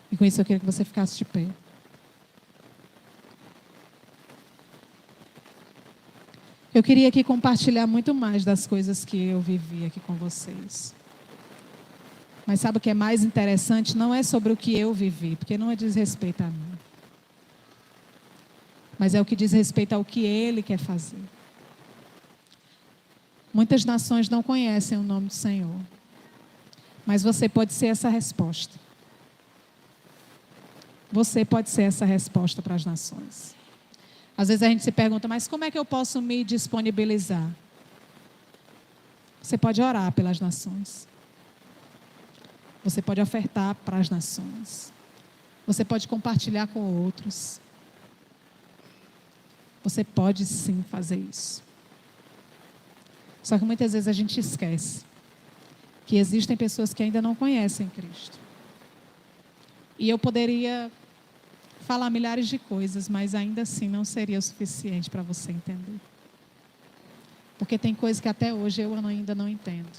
E com isso eu queria que você ficasse de pé. Eu queria aqui compartilhar muito mais das coisas que eu vivi aqui com vocês. Mas sabe o que é mais interessante? Não é sobre o que eu vivi, porque não diz respeito a mim. Mas é o que diz respeito ao que Ele quer fazer. Muitas nações não conhecem o nome do Senhor. Mas você pode ser essa resposta. Você pode ser essa resposta para as nações. Às vezes a gente se pergunta, mas como é que eu posso me disponibilizar? Você pode orar pelas nações. Você pode ofertar para as nações. Você pode compartilhar com outros. Você pode sim fazer isso. Só que muitas vezes a gente esquece que existem pessoas que ainda não conhecem Cristo. E eu poderia falar milhares de coisas, mas ainda assim não seria o suficiente para você entender. Porque tem coisas que até hoje eu ainda não entendo.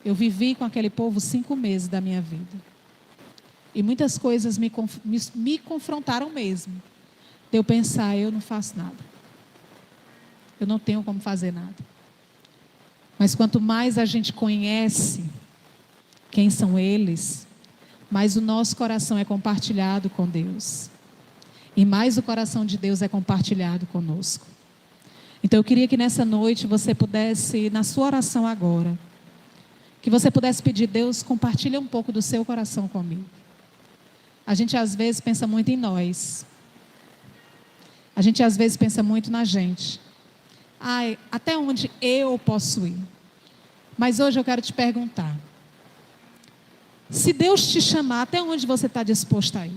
Eu vivi com aquele povo 5 meses da minha vida. E muitas coisas me confrontaram mesmo. De eu pensar, eu não faço nada. Eu não tenho como fazer nada. Mas quanto mais a gente conhece quem são eles, mais o nosso coração é compartilhado com Deus. E mais o coração de Deus é compartilhado conosco. Então eu queria que nessa noite você pudesse, na sua oração agora, que você pudesse pedir, Deus, compartilha um pouco do seu coração comigo. A gente às vezes pensa muito em nós. A gente às vezes pensa muito na gente. Ai, até onde eu posso ir? Mas hoje eu quero te perguntar. Se Deus te chamar, até onde você está disposto a ir?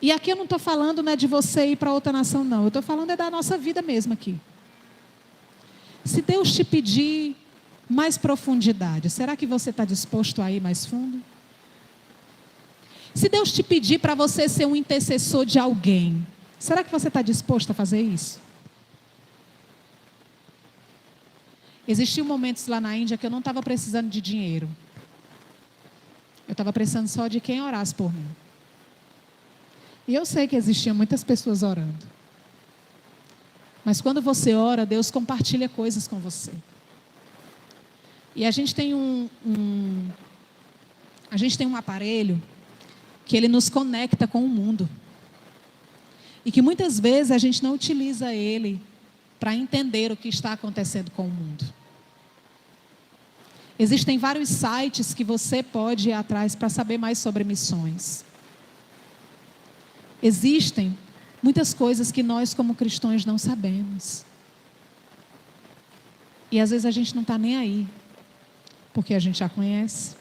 E aqui eu não estou falando, né, de você ir para outra nação, não. Eu estou falando da nossa vida mesmo aqui. Se Deus te pedir mais profundidade, será que você está disposto a ir mais fundo? Se Deus te pedir para você ser um intercessor de alguém, será que você está disposto a fazer isso? Existiam momentos lá na Índia que eu não estava precisando de dinheiro. Eu estava precisando só de quem orasse por mim. E eu sei que existiam muitas pessoas orando. Mas quando você ora, Deus compartilha coisas com você. E a gente tem um aparelho que ele nos conecta com o mundo. E que muitas vezes a gente não utiliza ele para entender o que está acontecendo com o mundo. Existem vários sites que você pode ir atrás para saber mais sobre missões. Existem muitas coisas que nós como cristãos não sabemos. E às vezes a gente não está nem aí, porque a gente já conhece.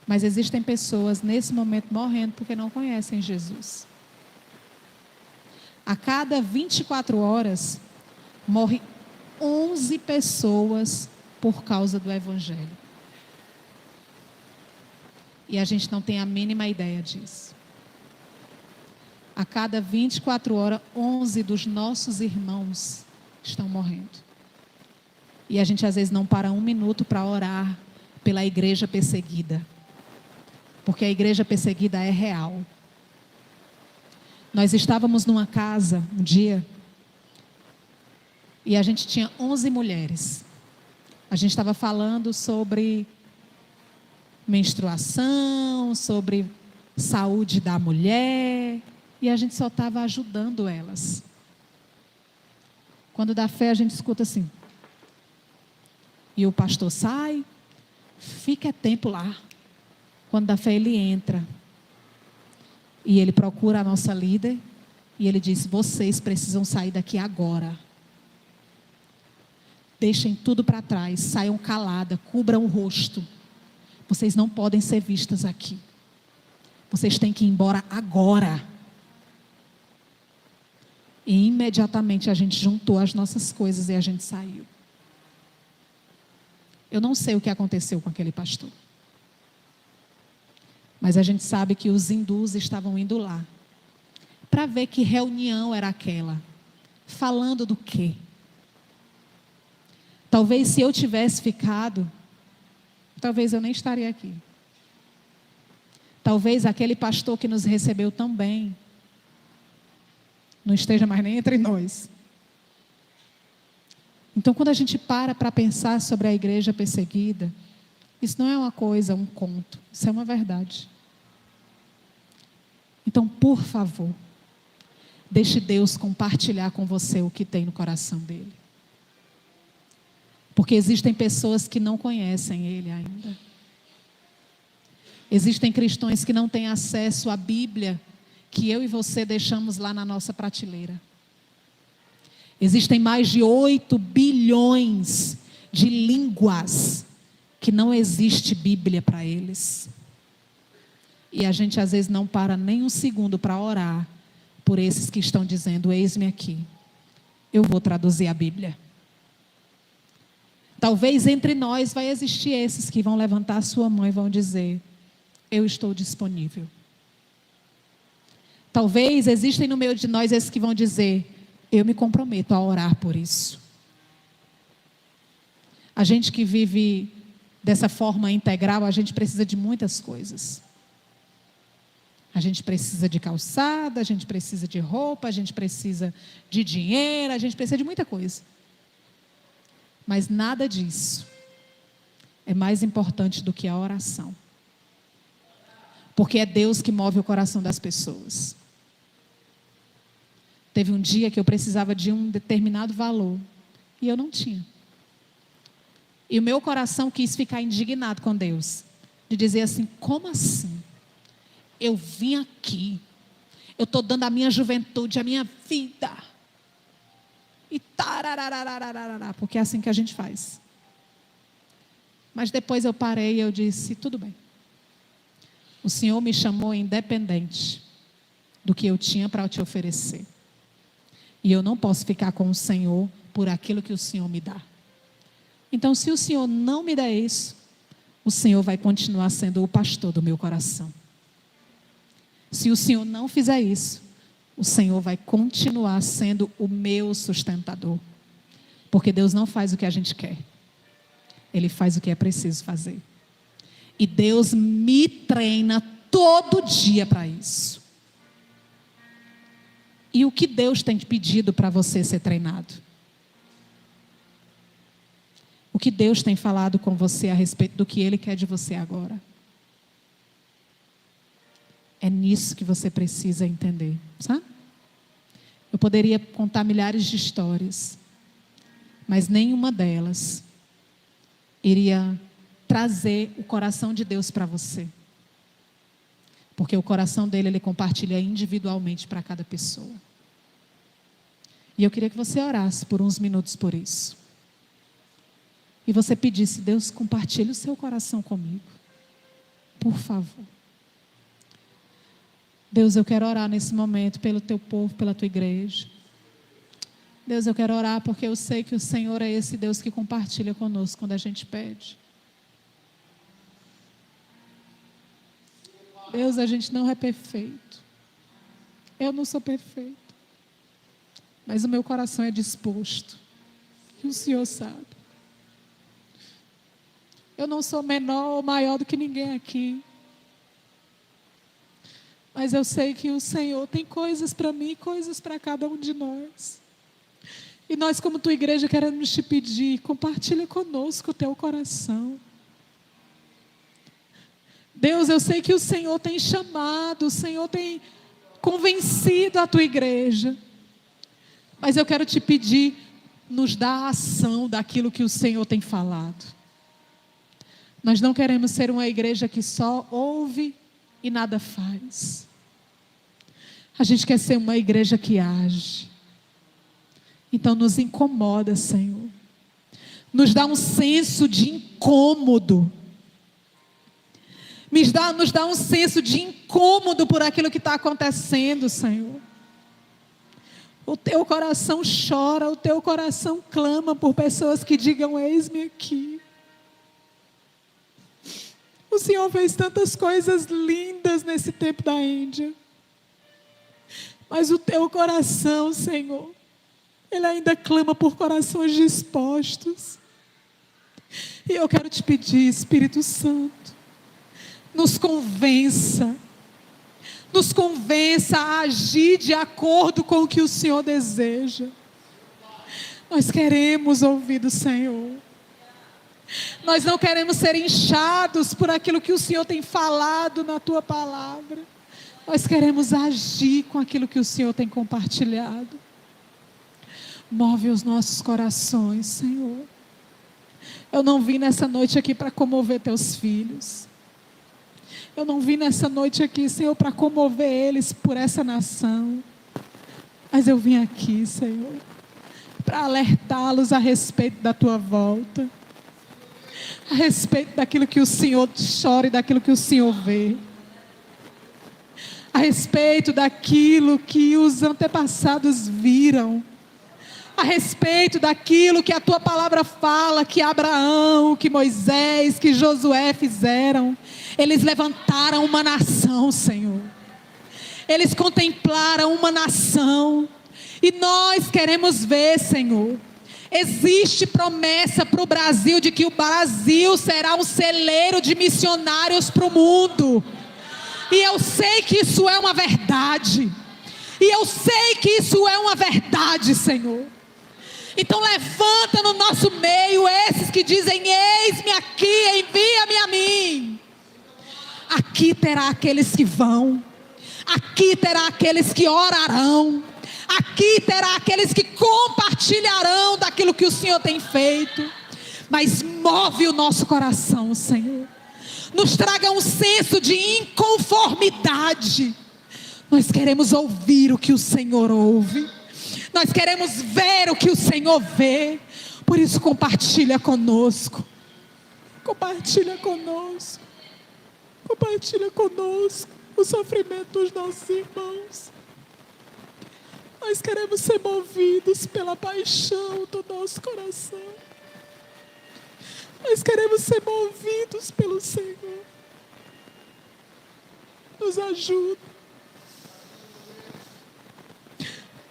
Mas existem pessoas nesse momento morrendo porque não conhecem Jesus. A cada 24 horas, morre 11 pessoas por causa do Evangelho. E a gente não tem a mínima ideia disso. A cada 24 horas, 11 dos nossos irmãos estão morrendo. E a gente às vezes não para um minuto para orar pela igreja perseguida. Porque a igreja perseguida é real. Nós estávamos numa casa um dia e a gente tinha 11 mulheres. A gente estava falando sobre menstruação, sobre saúde da mulher, e a gente só estava ajudando elas. Quando dá fé, a gente escuta assim. E o pastor sai, fica tempo lá. Quando dá fé, ele entra. E ele procura a nossa líder, e ele diz: vocês precisam sair daqui agora. Deixem tudo para trás, saiam calada, cubram o rosto. Vocês não podem ser vistas aqui. Vocês têm que ir embora agora. E imediatamente a gente juntou as nossas coisas e a gente saiu. Eu não sei o que aconteceu com aquele pastor. Mas a gente sabe que os hindus estavam indo lá para ver que reunião era aquela. Falando do quê? Talvez se eu tivesse ficado, talvez eu nem estaria aqui. Talvez aquele pastor que nos recebeu tão bem não esteja mais nem entre nós. Então, quando a gente para pensar sobre a igreja perseguida, isso não é uma coisa, um conto. Isso é uma verdade. Então, por favor, deixe Deus compartilhar com você o que tem no coração dele. Porque existem pessoas que não conhecem ele ainda. Existem cristãos que não têm acesso à Bíblia que eu e você deixamos lá na nossa prateleira. Existem mais de 8 bilhões de línguas que não existe Bíblia para eles. E a gente às vezes não para nem um segundo para orar por esses que estão dizendo: eis-me aqui, eu vou traduzir a Bíblia. Talvez entre nós vai existir esses que vão levantar a sua mão e vão dizer: eu estou disponível. Talvez existem no meio de nós esses que vão dizer: eu me comprometo a orar por isso. A gente que vive dessa forma integral, a gente precisa de muitas coisas. A gente precisa de calçada, a gente precisa de roupa, a gente precisa de dinheiro, a gente precisa de muita coisa. Mas nada disso é mais importante do que a oração. Porque é Deus que move o coração das pessoas. Teve um dia que eu precisava de um determinado valor e eu não tinha. E o meu coração quis ficar indignado com Deus. De dizer assim: como assim? Eu vim aqui, eu estou dando a minha juventude, a minha vida. E tararararararará, porque é assim que a gente faz. Mas depois eu parei e eu disse: tudo bem. O Senhor me chamou independente do que eu tinha para te oferecer. E eu não posso ficar com o Senhor por aquilo que o Senhor me dá. Então, se o Senhor não me der isso, o Senhor vai continuar sendo o pastor do meu coração. Se o Senhor não fizer isso, o Senhor vai continuar sendo o meu sustentador. Porque Deus não faz o que a gente quer. Ele faz o que é preciso fazer. E Deus me treina todo dia para isso. E o que Deus tem pedido para você ser treinado? O que Deus tem falado com você a respeito do que Ele quer de você agora? É nisso que você precisa entender, sabe? Eu poderia contar milhares de histórias, mas nenhuma delas iria trazer o coração de Deus para você. Porque o coração dele, ele compartilha individualmente para cada pessoa. E eu queria que você orasse por uns minutos por isso. E você pedisse: Deus, compartilhe o seu coração comigo. Por favor. Deus, eu quero orar nesse momento pelo teu povo, pela tua igreja. Deus, eu quero orar porque eu sei que o Senhor é esse Deus que compartilha conosco quando a gente pede. Deus, a gente não é perfeito. Eu não sou perfeito. Mas o meu coração é disposto. E o Senhor sabe. Eu não sou menor ou maior do que ninguém aqui. Mas eu sei que o Senhor tem coisas para mim e coisas para cada um de nós. E nós, como tua igreja, queremos te pedir: compartilha conosco o teu coração. Deus, eu sei que o Senhor tem chamado, o Senhor tem convencido a tua igreja. Mas eu quero te pedir, nos dá a ação daquilo que o Senhor tem falado. Nós não queremos ser uma igreja que só ouve e nada faz. A gente quer ser uma igreja que age. Então nos incomoda, Senhor. Nos dá um senso de incômodo. Nos dá um senso de incômodo por aquilo que está acontecendo, Senhor. O teu coração chora, o teu coração clama por pessoas que digam: eis-me aqui. O Senhor fez tantas coisas lindas nesse tempo da Índia. Mas o teu coração, Senhor, ele ainda clama por corações dispostos. E eu quero te pedir, Espírito Santo, nos convença a agir de acordo com o que o Senhor deseja. Nós queremos ouvir do Senhor. Nós não queremos ser inchados por aquilo que o Senhor tem falado na tua palavra. Nós queremos agir com aquilo que o Senhor tem compartilhado. Move os nossos corações, Senhor. Eu não vim nessa noite aqui para comover teus filhos. Eu não vim nessa noite aqui, Senhor, para comover eles por essa nação. Mas eu vim aqui, Senhor, para alertá-los a respeito da tua volta. A respeito daquilo que o Senhor chora e daquilo que o Senhor vê. A respeito daquilo que os antepassados viram. A respeito daquilo que a tua palavra fala, que Abraão, que Moisés, que Josué fizeram. Eles levantaram uma nação, Senhor. Eles contemplaram uma nação. E nós queremos ver, Senhor. Existe promessa para o Brasil de que o Brasil será um celeiro de missionários para o mundo. E eu sei que isso é uma verdade. Senhor. Então levanta no nosso meio esses que dizem: eis-me aqui, envia-me a mim. Aqui terá aqueles que vão. Aqui terá aqueles que orarão. Aqui terá aqueles que compartilharão daquilo que o Senhor tem feito. Mas move o nosso coração, Senhor. Nos traga um senso de inconformidade. Nós queremos ouvir o que o Senhor ouve. Nós queremos ver o que o Senhor vê. Por isso compartilha conosco. Compartilha conosco. Compartilha conosco o sofrimento dos nossos irmãos. Nós queremos ser movidos pela paixão do nosso coração. Nós queremos ser movidos pelo Senhor. Nos ajuda.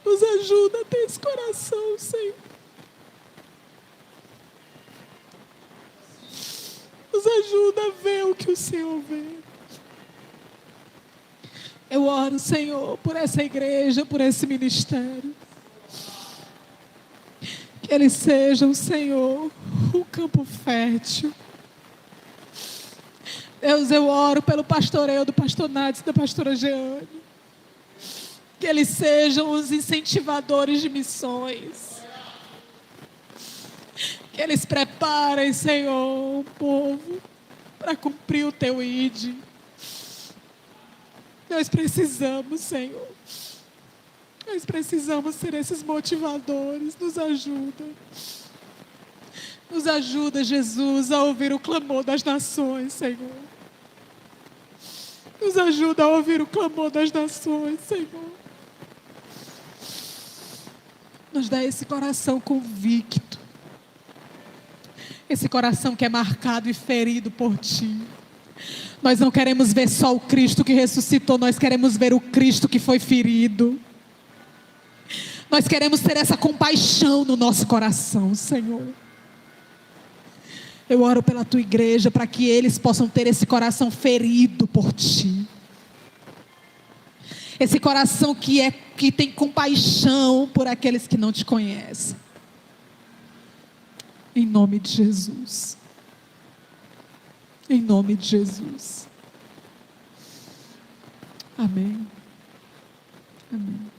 Nos ajuda a ter esse coração, Senhor. Nos ajuda a ver o que o Senhor vê. Eu oro, Senhor, por essa igreja, por esse ministério. Que eles sejam, Senhor, um campo fértil. Deus, eu oro pelo pastoreio do pastor Nádio e da pastora Jeane. Que eles sejam os incentivadores de missões. Que eles preparem, Senhor, o povo para cumprir o teu ID. Nós precisamos, Senhor. Nós precisamos ser esses motivadores. Nos ajuda. Nos ajuda, Jesus, a ouvir o clamor das nações, Senhor. Nos ajuda a ouvir o clamor das nações, Senhor. Nos dá esse coração convicto. Esse coração que é marcado e ferido por Ti. Nós não queremos ver só o Cristo que ressuscitou, nós queremos ver o Cristo que foi ferido. Nós queremos ter essa compaixão no nosso coração, Senhor. Eu oro pela Tua igreja para que eles possam ter esse coração ferido por Ti. Esse coração que tem compaixão por aqueles que não Te conhecem. Em nome de Jesus. Em nome de Jesus. Amém. Amém.